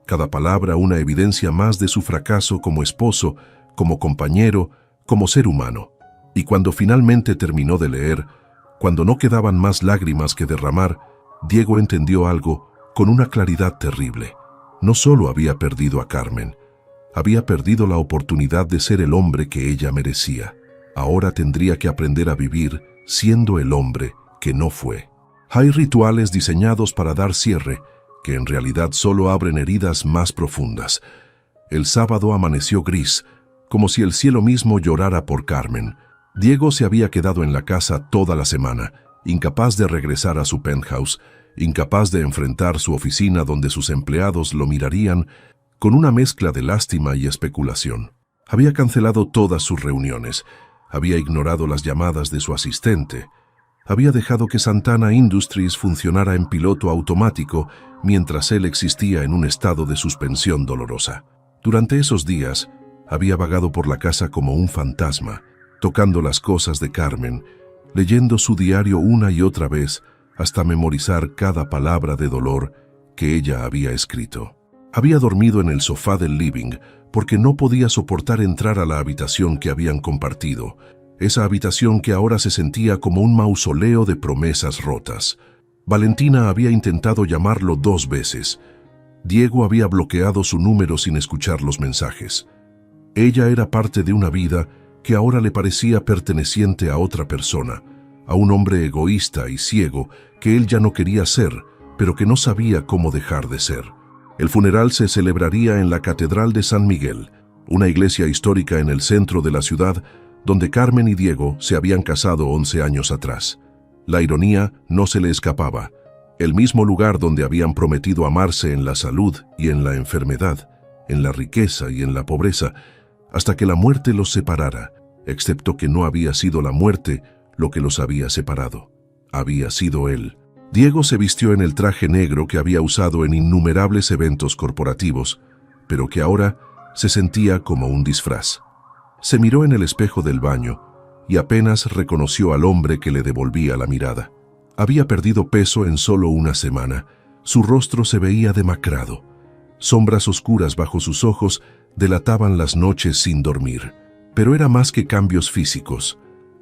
Speaker 1: Cada palabra una evidencia más de su fracaso como esposo, como compañero, como ser humano. Y cuando finalmente terminó de leer, cuando no quedaban más lágrimas que derramar, Diego entendió algo con una claridad terrible. No solo había perdido a Carmen, había perdido la oportunidad de ser el hombre que ella merecía. Ahora tendría que aprender a vivir siendo el hombre que no fue. Hay rituales diseñados para dar cierre, que en realidad solo abren heridas más profundas. El sábado amaneció gris, como si el cielo mismo llorara por Carmen. Diego se había quedado en la casa toda la semana, incapaz de regresar a su penthouse, incapaz de enfrentar su oficina donde sus empleados lo mirarían con una mezcla de lástima y especulación. Había cancelado todas sus reuniones, había ignorado las llamadas de su asistente, había dejado que Santana Industries funcionara en piloto automático mientras él existía en un estado de suspensión dolorosa. Durante esos días, había vagado por la casa como un fantasma, tocando las cosas de Carmen, leyendo su diario una y otra vez hasta memorizar cada palabra de dolor que ella había escrito. Había dormido en el sofá del living porque no podía soportar entrar a la habitación que habían compartido, esa habitación que ahora se sentía como un mausoleo de promesas rotas. Valentina había intentado llamarlo 2 veces. Diego había bloqueado su número sin escuchar los mensajes. Ella era parte de una vida que ahora le parecía perteneciente a otra persona, a un hombre egoísta y ciego que él ya no quería ser, pero que no sabía cómo dejar de ser. El funeral se celebraría en la Catedral de San Miguel, una iglesia histórica en el centro de la ciudad donde Carmen y Diego se habían casado 11 años atrás. La ironía no se le escapaba. El mismo lugar donde habían prometido amarse en la salud y en la enfermedad, en la riqueza y en la pobreza, hasta que la muerte los separara, excepto que no había sido la muerte lo que los había separado. Había sido él. Diego se vistió en el traje negro que había usado en innumerables eventos corporativos, pero que ahora se sentía como un disfraz. Se miró en el espejo del baño y apenas reconoció al hombre que le devolvía la mirada. Había perdido peso en solo una semana. Su rostro se veía demacrado. Sombras oscuras bajo sus ojos delataban las noches sin dormir. Pero era más que cambios físicos.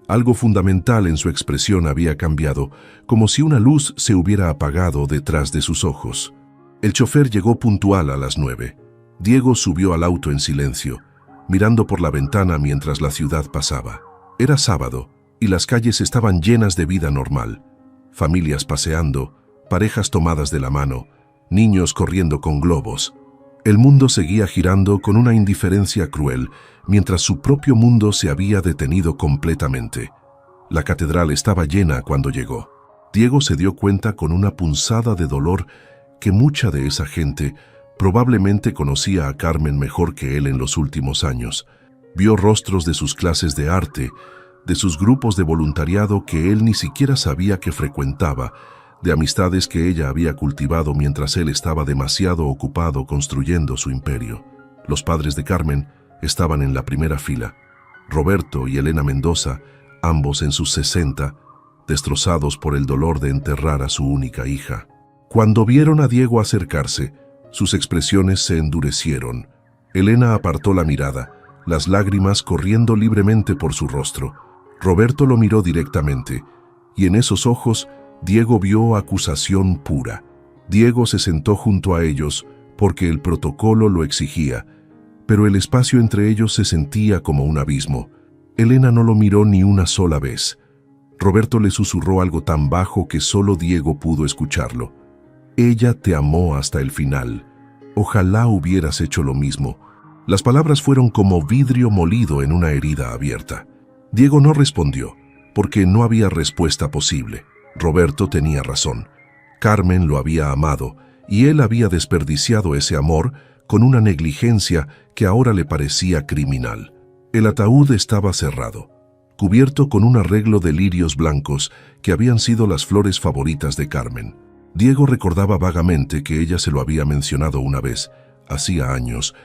Speaker 1: Algo fundamental en su expresión había cambiado, como si una luz se hubiera apagado detrás de sus ojos. El chofer llegó puntual a las 9. Diego subió al auto en silencio, mirando por la ventana mientras la ciudad pasaba. Era sábado, y las calles estaban llenas de vida normal. Familias paseando, parejas tomadas de la mano, niños corriendo con globos. El mundo seguía girando con una indiferencia cruel, mientras su propio mundo se había detenido completamente. La catedral estaba llena cuando llegó. Diego se dio cuenta con una punzada de dolor que mucha de esa gente probablemente conocía a Carmen mejor que él en los últimos años. Vio rostros de sus clases de arte, de sus grupos de voluntariado que él ni siquiera sabía que frecuentaba, de amistades que ella había cultivado mientras él estaba demasiado ocupado construyendo su imperio. Los padres de Carmen estaban en la primera fila. Roberto y Elena Mendoza, ambos en sus 60, destrozados por el dolor de enterrar a su única hija. Cuando vieron a Diego acercarse, sus expresiones se endurecieron. Elena apartó la mirada, las lágrimas corriendo libremente por su rostro. Roberto lo miró directamente, y en esos ojos Diego vio acusación pura. Diego se sentó junto a ellos porque el protocolo lo exigía, pero el espacio entre ellos se sentía como un abismo. Elena no lo miró ni una sola vez. Roberto le susurró algo tan bajo que solo Diego pudo escucharlo. Ella te amó hasta el final. Ojalá hubieras hecho lo mismo. Las palabras fueron como vidrio molido en una herida abierta. Diego no respondió, porque no había respuesta posible. Roberto tenía razón. Carmen lo había amado, y él había desperdiciado ese amor con una negligencia que ahora le parecía criminal. El ataúd estaba cerrado, cubierto con un arreglo de lirios blancos que habían sido las flores favoritas de Carmen. Diego recordaba vagamente que ella se lo había mencionado una vez, hacía años,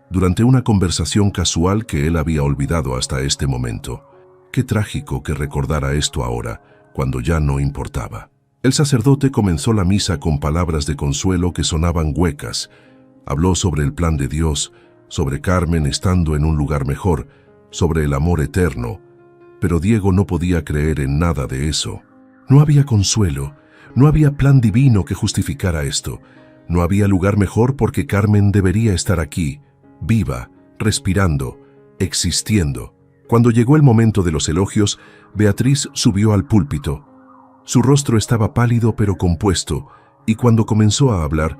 Speaker 1: durante una conversación casual que él había olvidado hasta este momento. Qué trágico que recordara esto ahora, cuando ya no importaba. El sacerdote comenzó la misa con palabras de consuelo que sonaban huecas. Habló sobre el plan de Dios, sobre Carmen estando en un lugar mejor, sobre el amor eterno, pero Diego no podía creer en nada de eso. No había consuelo, no había plan divino que justificara esto. No había lugar mejor porque Carmen debería estar aquí, viva, respirando, existiendo. Cuando llegó el momento de los elogios, Beatriz subió al púlpito. Su rostro estaba pálido pero compuesto, y cuando comenzó a hablar,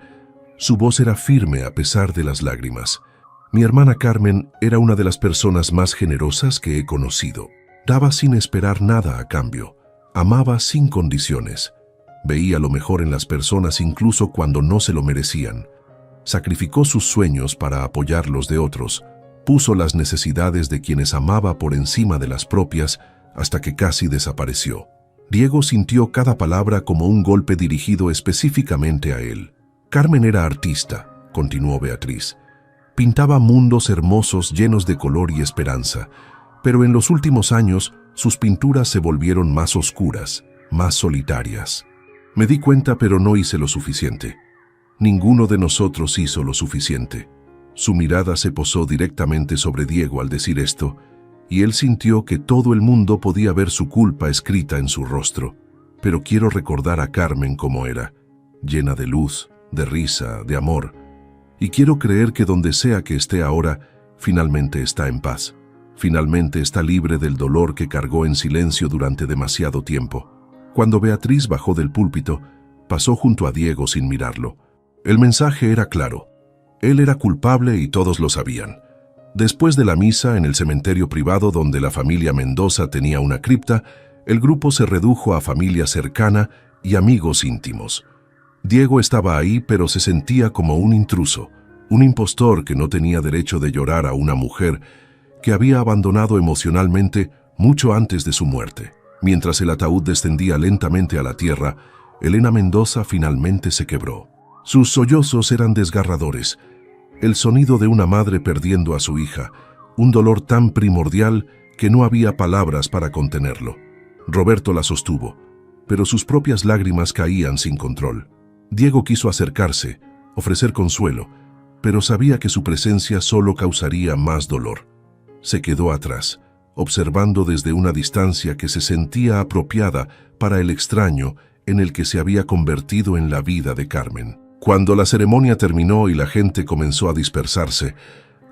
Speaker 1: su voz era firme a pesar de las lágrimas. Mi hermana Carmen era una de las personas más generosas que he conocido. Daba sin esperar nada a cambio. Amaba sin condiciones. Veía lo mejor en las personas incluso cuando no se lo merecían. Sacrificó sus sueños para apoyar los de otros. Puso las necesidades de quienes amaba por encima de las propias hasta que casi desapareció. Diego sintió cada palabra como un golpe dirigido específicamente a él. Carmen era artista, continuó Beatriz. Pintaba mundos hermosos llenos de color y esperanza, pero en los últimos años sus pinturas se volvieron más oscuras, más solitarias. Me di cuenta, pero no hice lo suficiente. Ninguno de nosotros hizo lo suficiente. Su mirada se posó directamente sobre Diego al decir esto, y él sintió que todo el mundo podía ver su culpa escrita en su rostro. Pero quiero recordar a Carmen como era, llena de luz, de risa, de amor. Y quiero creer que donde sea que esté ahora, finalmente está en paz. Finalmente está libre del dolor que cargó en silencio durante demasiado tiempo. Cuando Beatriz bajó del púlpito, pasó junto a Diego sin mirarlo. El mensaje era claro. Él era culpable y todos lo sabían. Después de la misa en el cementerio privado donde la familia Mendoza tenía una cripta, el grupo se redujo a familia cercana y amigos íntimos. Diego estaba ahí, pero se sentía como un intruso, un impostor que no tenía derecho de llorar a una mujer que había abandonado emocionalmente mucho antes de su muerte. Mientras el ataúd descendía lentamente a la tierra, Elena Mendoza finalmente se quebró. Sus sollozos eran desgarradores, el sonido de una madre perdiendo a su hija, un dolor tan primordial que no había palabras para contenerlo. Roberto la sostuvo, pero sus propias lágrimas caían sin control. Diego quiso acercarse, ofrecer consuelo, pero sabía que su presencia solo causaría más dolor. Se quedó atrás, observando desde una distancia que se sentía apropiada para el extraño en el que se había convertido en la vida de Carmen. Cuando la ceremonia terminó y la gente comenzó a dispersarse,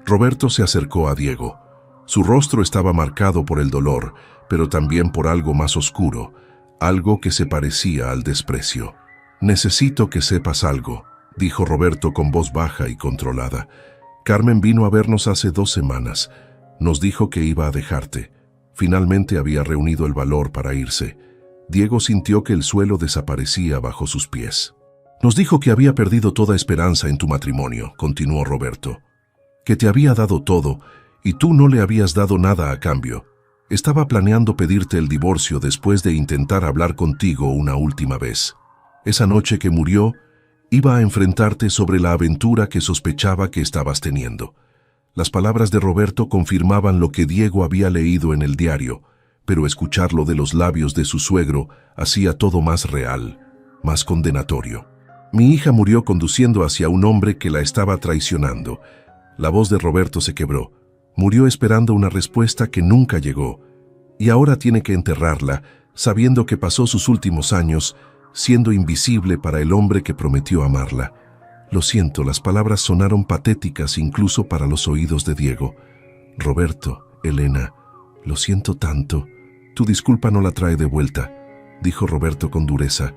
Speaker 1: Roberto se acercó a Diego. Su rostro estaba marcado por el dolor, pero también por algo más oscuro, algo que se parecía al desprecio. «Necesito que sepas algo», dijo Roberto con voz baja y controlada. «Carmen vino a vernos hace 2 semanas. Nos dijo que iba a dejarte. Finalmente había reunido el valor para irse». Diego sintió que el suelo desaparecía bajo sus pies. «Nos dijo que había perdido toda esperanza en tu matrimonio», continuó Roberto. «Que te había dado todo y tú no le habías dado nada a cambio. Estaba planeando pedirte el divorcio después de intentar hablar contigo una última vez. Esa noche que murió, iba a enfrentarte sobre la aventura que sospechaba que estabas teniendo». Las palabras de Roberto confirmaban lo que Diego había leído en el diario, pero escucharlo de los labios de su suegro hacía todo más real, más condenatorio. «Mi hija murió conduciendo hacia un hombre que la estaba traicionando». La voz de Roberto se quebró. Murió esperando una respuesta que nunca llegó, y ahora tiene que enterrarla, sabiendo que pasó sus últimos años siendo invisible para el hombre que prometió amarla. Lo siento, las palabras sonaron patéticas incluso para los oídos de Diego. «Roberto, Elena, lo siento tanto. Tu disculpa no la trae de vuelta», dijo Roberto con dureza.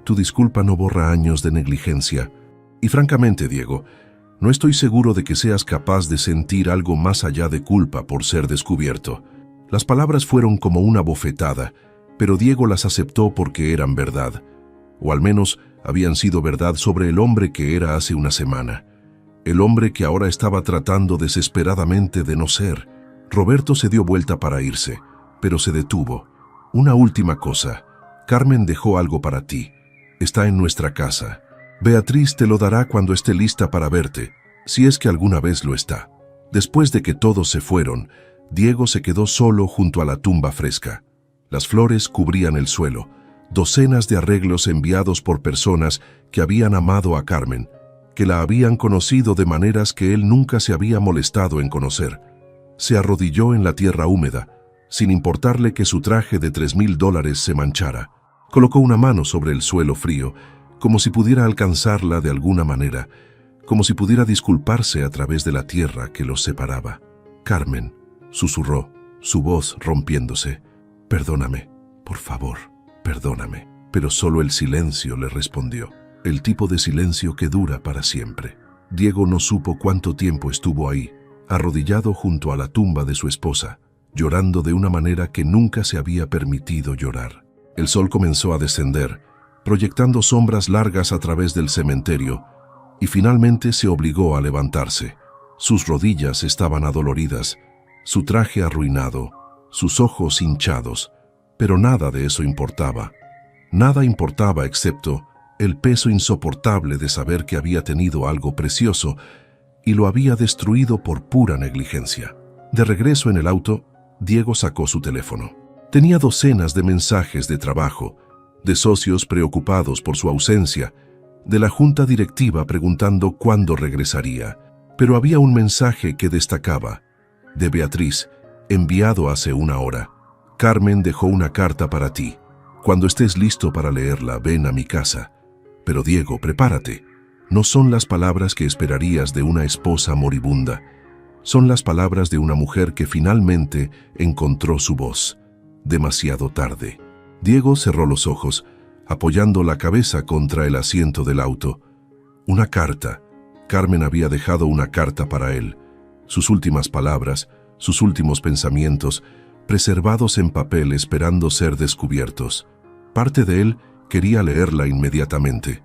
Speaker 1: «Tu disculpa no borra años de negligencia. Y francamente, Diego, no estoy seguro de que seas capaz de sentir algo más allá de culpa por ser descubierto». Las palabras fueron como una bofetada, pero Diego las aceptó porque eran verdad. O al menos habían sido verdad sobre el hombre que era hace una semana. El hombre que ahora estaba tratando desesperadamente de no ser. Roberto se dio vuelta para irse, pero se detuvo. «Una última cosa. Carmen dejó algo para ti». Está en nuestra casa. Beatriz te lo dará cuando esté lista para verte, si es que alguna vez lo está. Después de que todos se fueron, Diego se quedó solo junto a la tumba fresca. Las flores cubrían el suelo, docenas de arreglos enviados por personas que habían amado a Carmen, que la habían conocido de maneras que él nunca se había molestado en conocer. Se arrodilló en la tierra húmeda, sin importarle que su traje de $3,000 se manchara. Colocó una mano sobre el suelo frío, como si pudiera alcanzarla de alguna manera, como si pudiera disculparse a través de la tierra que los separaba. «Carmen», susurró, su voz rompiéndose. «Perdóname, por favor, perdóname». Pero solo el silencio le respondió, el tipo de silencio que dura para siempre. Diego no supo cuánto tiempo estuvo ahí, arrodillado junto a la tumba de su esposa, llorando de una manera que nunca se había permitido llorar. El sol comenzó a descender, proyectando sombras largas a través del cementerio, y finalmente se obligó a levantarse. Sus rodillas estaban adoloridas, su traje arruinado, sus ojos hinchados, pero nada de eso importaba. Nada importaba excepto el peso insoportable de saber que había tenido algo precioso y lo había destruido por pura negligencia. De regreso en el auto, Diego sacó su teléfono. Tenía docenas de mensajes de trabajo, de socios preocupados por su ausencia, de la junta directiva preguntando cuándo regresaría. Pero había un mensaje que destacaba, de Beatriz, enviado hace una hora. «Carmen dejó una carta para ti. Cuando estés listo para leerla, ven a mi casa. Pero Diego, prepárate. No son las palabras que esperarías de una esposa moribunda. Son las palabras de una mujer que finalmente encontró su voz. Demasiado tarde». Diego cerró los ojos, apoyando la cabeza contra el asiento del auto. Una carta. Carmen había dejado una carta para él. Sus últimas palabras, sus últimos pensamientos, preservados en papel esperando ser descubiertos. Parte de él quería leerla inmediatamente,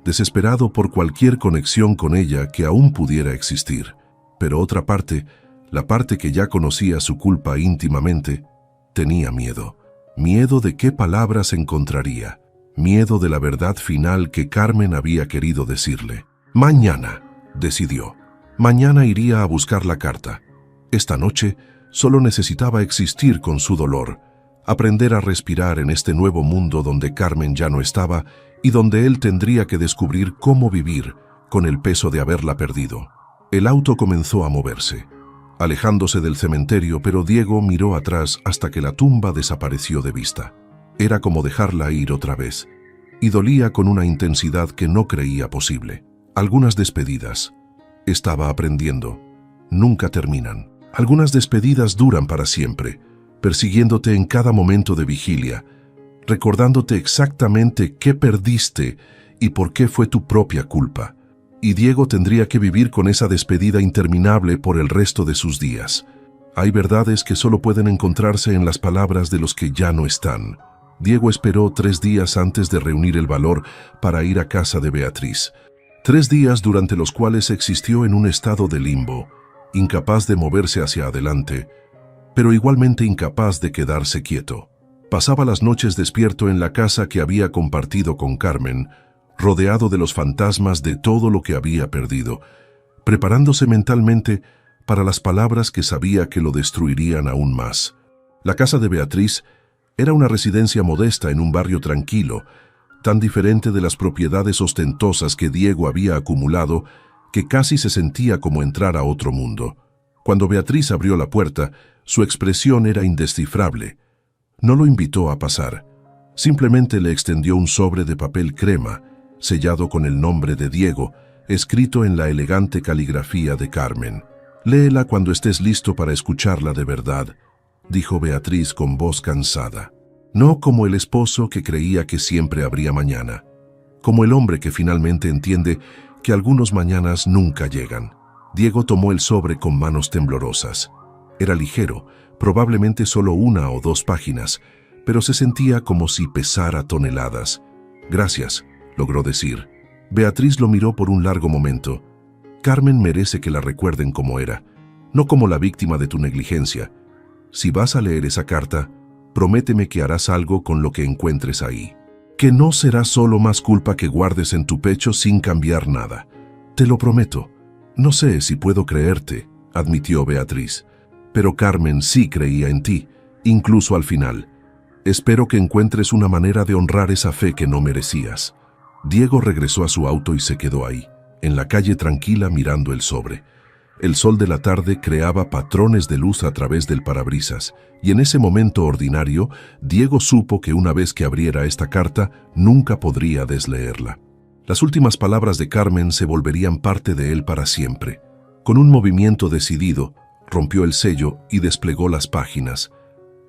Speaker 1: desesperado por cualquier conexión con ella que aún pudiera existir. Pero otra parte, la parte que ya conocía su culpa íntimamente, tenía miedo. Miedo de qué palabras encontraría. Miedo de la verdad final que Carmen había querido decirle. «Mañana», decidió. Mañana iría a buscar la carta. Esta noche solo necesitaba existir con su dolor, aprender a respirar en este nuevo mundo donde Carmen ya no estaba y donde él tendría que descubrir cómo vivir con el peso de haberla perdido. El auto comenzó a moverse, alejándose del cementerio, pero Diego miró atrás hasta que la tumba desapareció de vista. Era como dejarla ir otra vez, y dolía con una intensidad que no creía posible. Algunas despedidas, estaba aprendiendo, nunca terminan. Algunas despedidas duran para siempre, persiguiéndote en cada momento de vigilia, recordándote exactamente qué perdiste y por qué fue tu propia culpa. Y Diego tendría que vivir con esa despedida interminable por el resto de sus días. Hay verdades que solo pueden encontrarse en las palabras de los que ya no están. Diego esperó 3 días antes de reunir el valor para ir a casa de Beatriz. 3 días durante los cuales existió en un estado de limbo, incapaz de moverse hacia adelante, pero igualmente incapaz de quedarse quieto. Pasaba las noches despierto en la casa que había compartido con Carmen, rodeado de los fantasmas de todo lo que había perdido, preparándose mentalmente para las palabras que sabía que lo destruirían aún más. La casa de Beatriz era una residencia modesta en un barrio tranquilo, tan diferente de las propiedades ostentosas que Diego había acumulado que casi se sentía como entrar a otro mundo. Cuando Beatriz abrió la puerta, su expresión era indescifrable. No lo invitó a pasar. Simplemente le extendió un sobre de papel crema, sellado con el nombre de Diego, escrito en la elegante caligrafía de Carmen. «Léela cuando estés listo para escucharla de verdad», dijo Beatriz con voz cansada. No como el esposo que creía que siempre habría mañana, como el hombre que finalmente entiende que algunos mañanas nunca llegan. Diego tomó el sobre con manos temblorosas. Era ligero, probablemente solo 1 o 2 páginas, pero se sentía como si pesara toneladas. «Gracias», logró decir. Beatriz lo miró por un largo momento. «Carmen merece que la recuerden como era, no como la víctima de tu negligencia. Si vas a leer esa carta, prométeme que harás algo con lo que encuentres ahí». que no será solo más culpa que guardes en tu pecho sin cambiar nada. Te lo prometo. No sé si puedo creerte, admitió Beatriz, pero Carmen sí creía en ti, incluso al final. Espero que encuentres una manera de honrar esa fe que no merecías. Diego regresó a su auto y se quedó ahí, en la calle tranquila mirando el sobre. El sol de la tarde creaba patrones de luz a través del parabrisas, y en ese momento ordinario, Diego supo que una vez que abriera esta carta, nunca podría desleerla. Las últimas palabras de Carmen se volverían parte de él para siempre. Con un movimiento decidido, rompió el sello y desplegó las páginas.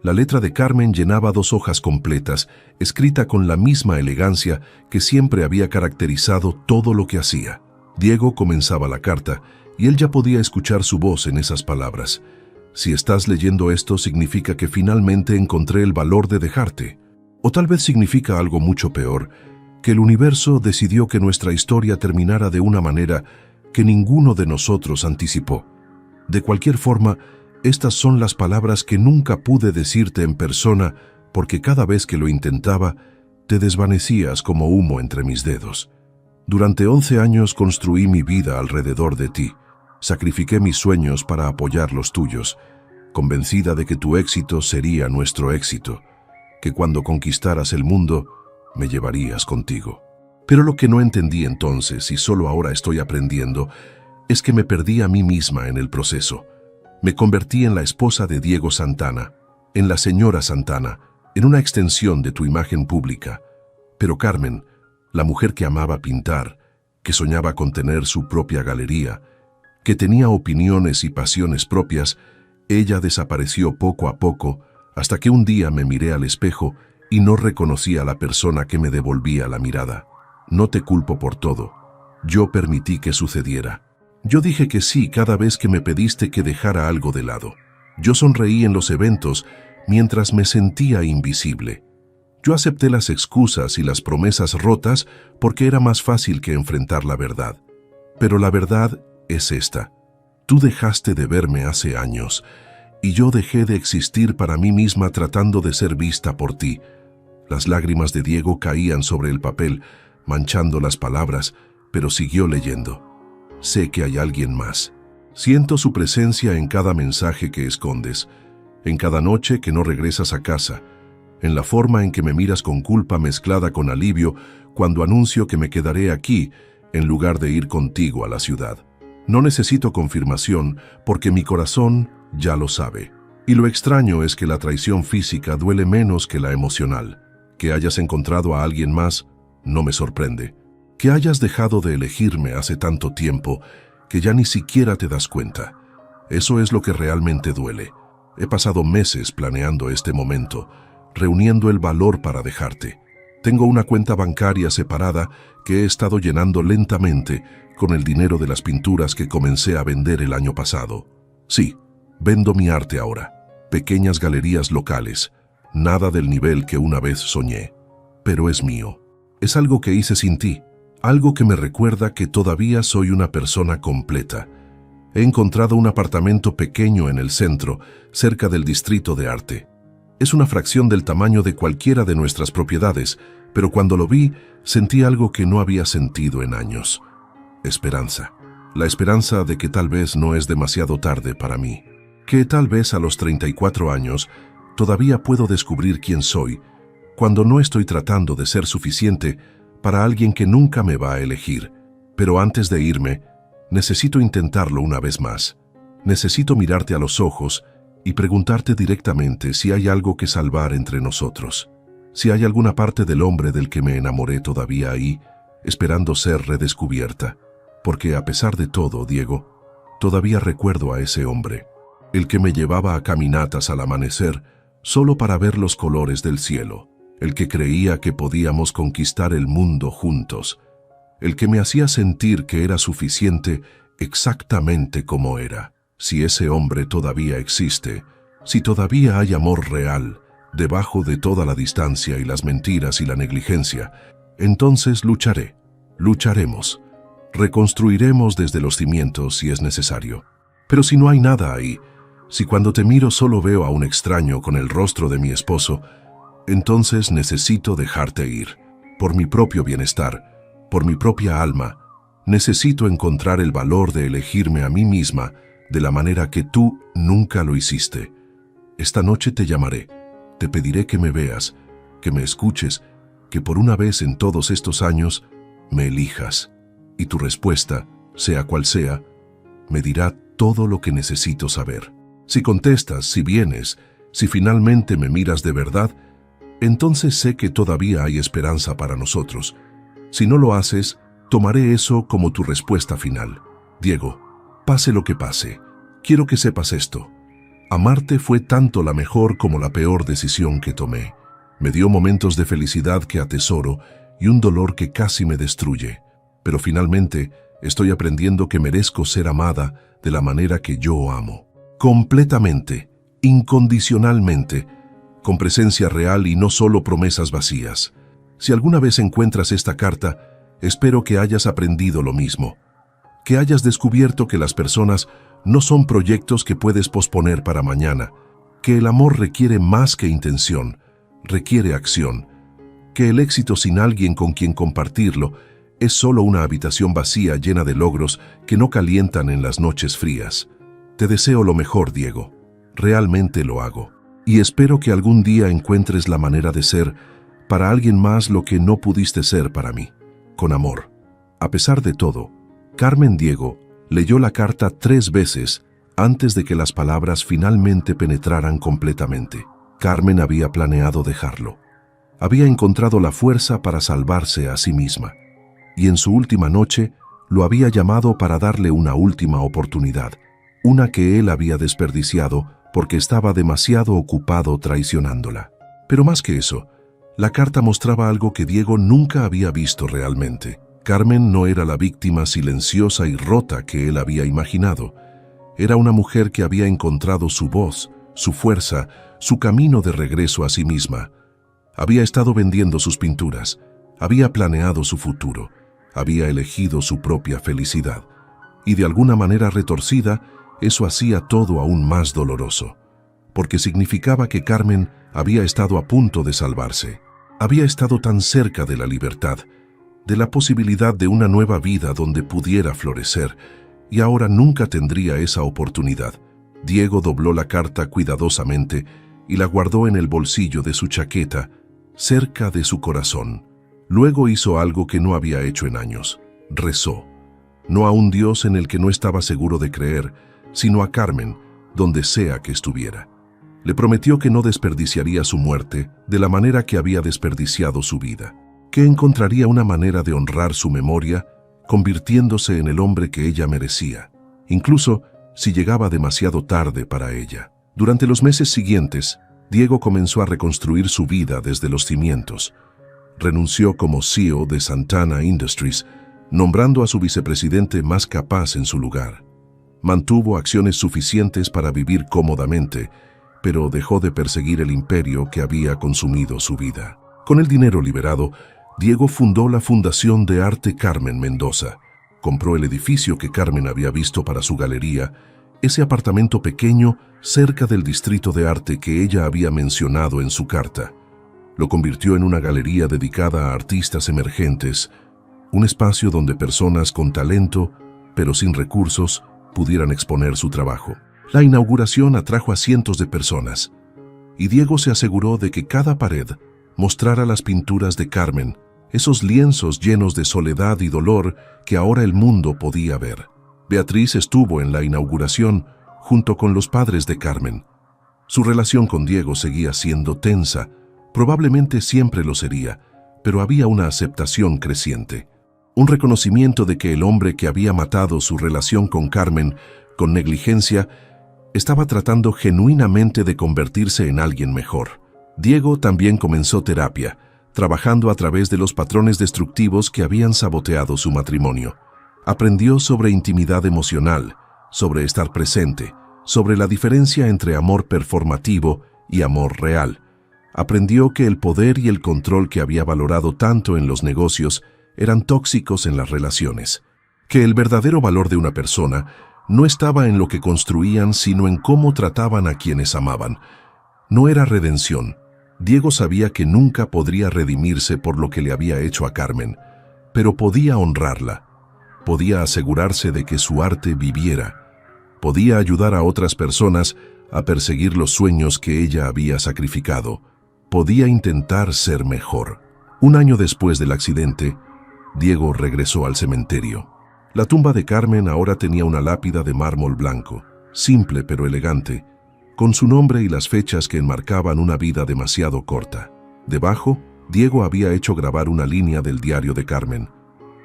Speaker 1: La letra de Carmen llenaba 2 hojas completas, escrita con la misma elegancia que siempre había caracterizado todo lo que hacía. Diego comenzaba la carta, y él ya podía escuchar su voz en esas palabras. Si estás leyendo esto, significa que finalmente encontré el valor de dejarte. O tal vez significa algo mucho peor, que el universo decidió que nuestra historia terminara de una manera que ninguno de nosotros anticipó. De cualquier forma, estas son las palabras que nunca pude decirte en persona, porque cada vez que lo intentaba, te desvanecías como humo entre mis dedos. Durante 11 años construí mi vida alrededor de ti. Sacrifiqué mis sueños para apoyar los tuyos, convencida de que tu éxito sería nuestro éxito, que cuando conquistaras el mundo, me llevarías contigo. Pero lo que no entendí entonces, y solo ahora estoy aprendiendo, es que me perdí a mí misma en el proceso. Me convertí en la esposa de Diego Santana, en la señora Santana, en una extensión de tu imagen pública. Pero Carmen, la mujer que amaba pintar, que soñaba con tener su propia galería, que tenía opiniones y pasiones propias, ella desapareció poco a poco, hasta que un día me miré al espejo y no reconocí a la persona que me devolvía la mirada. No te culpo por todo. Yo permití que sucediera. Yo dije que sí cada vez que me pediste que dejara algo de lado. Yo sonreí en los eventos mientras me sentía invisible. Yo acepté las excusas y las promesas rotas porque era más fácil que enfrentar la verdad. Pero la verdad es esta. Tú dejaste de verme hace años y yo dejé de existir para mí misma tratando de ser vista por ti. Las lágrimas de Diego caían sobre el papel, manchando las palabras, pero siguió leyendo. Sé que hay alguien más. Siento su presencia en cada mensaje que escondes, en cada noche que no regresas a casa, en la forma en que me miras con culpa mezclada con alivio cuando anuncio que me quedaré aquí en lugar de ir contigo a la ciudad. No necesito confirmación porque mi corazón ya lo sabe. Y lo extraño es que la traición física duele menos que la emocional. Que hayas encontrado a alguien más no me sorprende. Que hayas dejado de elegirme hace tanto tiempo que ya ni siquiera te das cuenta. Eso es lo que realmente duele. He pasado meses planeando este momento, reuniendo el valor para dejarte. Tengo una cuenta bancaria separada que he estado llenando lentamente con el dinero de las pinturas que comencé a vender el año pasado. Sí, vendo mi arte ahora. Pequeñas galerías locales. Nada del nivel que una vez soñé. Pero es mío. Es algo que hice sin ti. Algo que me recuerda que todavía soy una persona completa. He encontrado un apartamento pequeño en el centro, cerca del distrito de arte. Es una fracción del tamaño de cualquiera de nuestras propiedades, pero cuando lo vi, sentí algo que no había sentido en años. Esperanza. La esperanza de que tal vez no es demasiado tarde para mí. Que tal vez a los 34 años todavía puedo descubrir quién soy, cuando no estoy tratando de ser suficiente para alguien que nunca me va a elegir. Pero antes de irme, necesito intentarlo una vez más. Necesito mirarte a los ojos y preguntarte directamente si hay algo que salvar entre nosotros. Si hay alguna parte del hombre del que me enamoré todavía ahí, esperando ser redescubierta. Porque a pesar de todo, Diego, todavía recuerdo a ese hombre, el que me llevaba a caminatas al amanecer solo para ver los colores del cielo, el que creía que podíamos conquistar el mundo juntos, el que me hacía sentir que era suficiente exactamente como era. Si ese hombre todavía existe, si todavía hay amor real, debajo de toda la distancia y las mentiras y la negligencia, entonces lucharé, lucharemos, reconstruiremos desde los cimientos si es necesario. Pero si no hay nada ahí, si cuando te miro solo veo a un extraño con el rostro de mi esposo, entonces necesito dejarte ir. por mi propio bienestar, por mi propia alma. Necesito encontrar el valor de elegirme a mí misma de la manera que tú nunca lo hiciste. Esta noche te llamaré, te pediré que me veas, que me escuches, que por una vez en todos estos años me elijas. Y tu respuesta, sea cual sea, me dirá todo lo que necesito saber. Si contestas, si vienes, si finalmente me miras de verdad, entonces sé que todavía hay esperanza para nosotros. Si no lo haces, tomaré eso como tu respuesta final. Diego, pase lo que pase, quiero que sepas esto. Amarte fue tanto la mejor como la peor decisión que tomé. Me dio momentos de felicidad que atesoro y un dolor que casi me destruye. Pero finalmente estoy aprendiendo que merezco ser amada de la manera que yo amo. Completamente, incondicionalmente, con presencia real y no solo promesas vacías. Si alguna vez encuentras esta carta, espero que hayas aprendido lo mismo. Que hayas descubierto que las personas no son proyectos que puedes posponer para mañana. Que el amor requiere más que intención, requiere acción. Que el éxito sin alguien con quien compartirlo es solo una habitación vacía llena de logros que no calientan en las noches frías. Te deseo lo mejor, Diego. Realmente lo hago. Y espero que algún día encuentres la manera de ser para alguien más lo que no pudiste ser para mí. Con amor. A pesar de todo, Carmen Diego leyó la carta 3 veces antes de que las palabras finalmente penetraran completamente. Carmen había planeado dejarlo. Había encontrado la fuerza para salvarse a sí misma. Y en su última noche lo había llamado para darle una última oportunidad, una que él había desperdiciado porque estaba demasiado ocupado traicionándola. Pero más que eso, la carta mostraba algo que Diego nunca había visto realmente. Carmen no era la víctima silenciosa y rota que él había imaginado. Era una mujer que había encontrado su voz, su fuerza, su camino de regreso a sí misma. Había estado vendiendo sus pinturas, había planeado su futuro, había elegido su propia felicidad. Y de alguna manera retorcida, eso hacía todo aún más doloroso, porque significaba que Carmen había estado a punto de salvarse. Había estado tan cerca de la libertad, de la posibilidad de una nueva vida donde pudiera florecer, y ahora nunca tendría esa oportunidad. Diego dobló la carta cuidadosamente y la guardó en el bolsillo de su chaqueta, cerca de su corazón. Luego hizo algo que no había hecho en años. Rezó. No a un Dios en el que no estaba seguro de creer, sino a Carmen, donde sea que estuviera. Le prometió que no desperdiciaría su muerte de la manera que había desperdiciado su vida, que encontraría una manera de honrar su memoria, convirtiéndose en el hombre que ella merecía, incluso si llegaba demasiado tarde para ella. Durante los meses siguientes, Diego comenzó a reconstruir su vida desde los cimientos. Renunció como CEO de Santana Industries, nombrando a su vicepresidente más capaz en su lugar. Mantuvo acciones suficientes para vivir cómodamente, pero dejó de perseguir el imperio que había consumido su vida. Con el dinero liberado, Diego fundó la Fundación de Arte Carmen Mendoza. Compró el edificio que Carmen había visto para su galería, ese apartamento pequeño cerca del distrito de arte que ella había mencionado en su carta. Lo convirtió en una galería dedicada a artistas emergentes, un espacio donde personas con talento, pero sin recursos, pudieran exponer su trabajo. La inauguración atrajo a cientos de personas, y Diego se aseguró de que cada pared mostrara las pinturas de Carmen, esos lienzos llenos de soledad y dolor que ahora el mundo podía ver. Beatriz estuvo en la inauguración junto con los padres de Carmen. Su relación con Diego seguía siendo tensa, probablemente siempre lo sería, pero había una aceptación creciente. Un reconocimiento de que el hombre que había matado su relación con Carmen con negligencia estaba tratando genuinamente de convertirse en alguien mejor. Diego también comenzó terapia, trabajando a través de los patrones destructivos que habían saboteado su matrimonio. Aprendió sobre intimidad emocional, sobre estar presente, sobre la diferencia entre amor performativo y amor real. Aprendió que el poder y el control que había valorado tanto en los negocios eran tóxicos en las relaciones, que el verdadero valor de una persona no estaba en lo que construían, sino en cómo trataban a quienes amaban. No era redención, Diego sabía que nunca podría redimirse por lo que le había hecho a Carmen, pero podía honrarla, podía asegurarse de que su arte viviera, podía ayudar a otras personas a perseguir los sueños que ella había sacrificado, podía intentar ser mejor. Un año después del accidente, Diego regresó al cementerio. La tumba de Carmen ahora tenía una lápida de mármol blanco, simple pero elegante, con su nombre y las fechas que enmarcaban una vida demasiado corta. Debajo, Diego había hecho grabar una línea del diario de Carmen: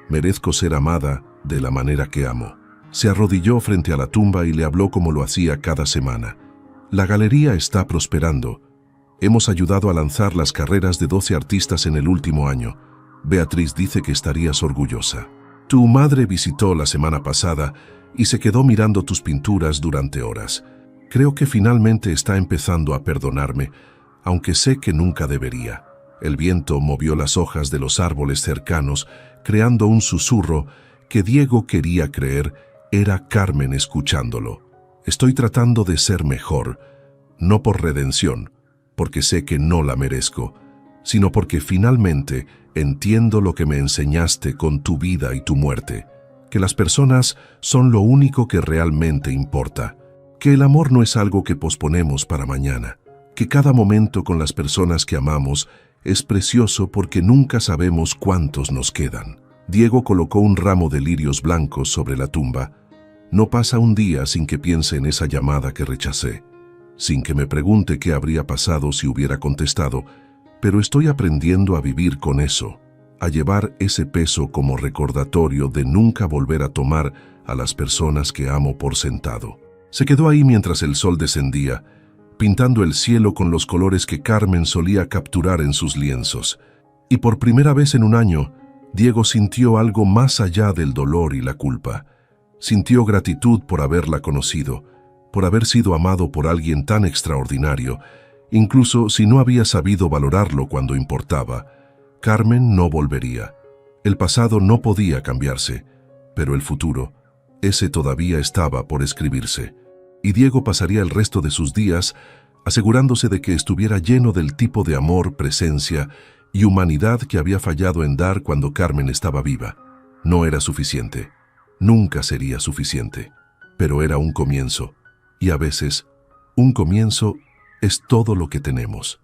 Speaker 1: «Merezco ser amada de la manera que amo». Se arrodilló frente a la tumba y le habló como lo hacía cada semana. «La galería está prosperando. Hemos ayudado a lanzar las carreras de 12 artistas en el último año. Beatriz dice que estarías orgullosa. Tu madre visitó la semana pasada y se quedó mirando tus pinturas durante horas. Creo que finalmente está empezando a perdonarme, aunque sé que nunca debería». El viento movió las hojas de los árboles cercanos, creando un susurro que Diego quería creer era Carmen escuchándolo. «Estoy tratando de ser mejor, no por redención, porque sé que no la merezco, sino porque finalmente entiendo lo que me enseñaste con tu vida y tu muerte, que las personas son lo único que realmente importa, que el amor no es algo que posponemos para mañana, que cada momento con las personas que amamos es precioso porque nunca sabemos cuántos nos quedan». Diego colocó un ramo de lirios blancos sobre la tumba. «No pasa un día sin que piense en esa llamada que rechacé, sin que me pregunte qué habría pasado si hubiera contestado, pero estoy aprendiendo a vivir con eso, a llevar ese peso como recordatorio de nunca volver a tomar a las personas que amo por sentado». Se quedó ahí mientras el sol descendía, pintando el cielo con los colores que Carmen solía capturar en sus lienzos. Y por primera vez en un año, Diego sintió algo más allá del dolor y la culpa. Sintió gratitud por haberla conocido, por haber sido amado por alguien tan extraordinario, incluso si no había sabido valorarlo cuando importaba. Carmen no volvería. El pasado no podía cambiarse, pero el futuro, ese todavía estaba por escribirse. Y Diego pasaría el resto de sus días asegurándose de que estuviera lleno del tipo de amor, presencia y humanidad que había fallado en dar cuando Carmen estaba viva. No era suficiente. Nunca sería suficiente. Pero era un comienzo. Y a veces, un comienzo es todo lo que tenemos.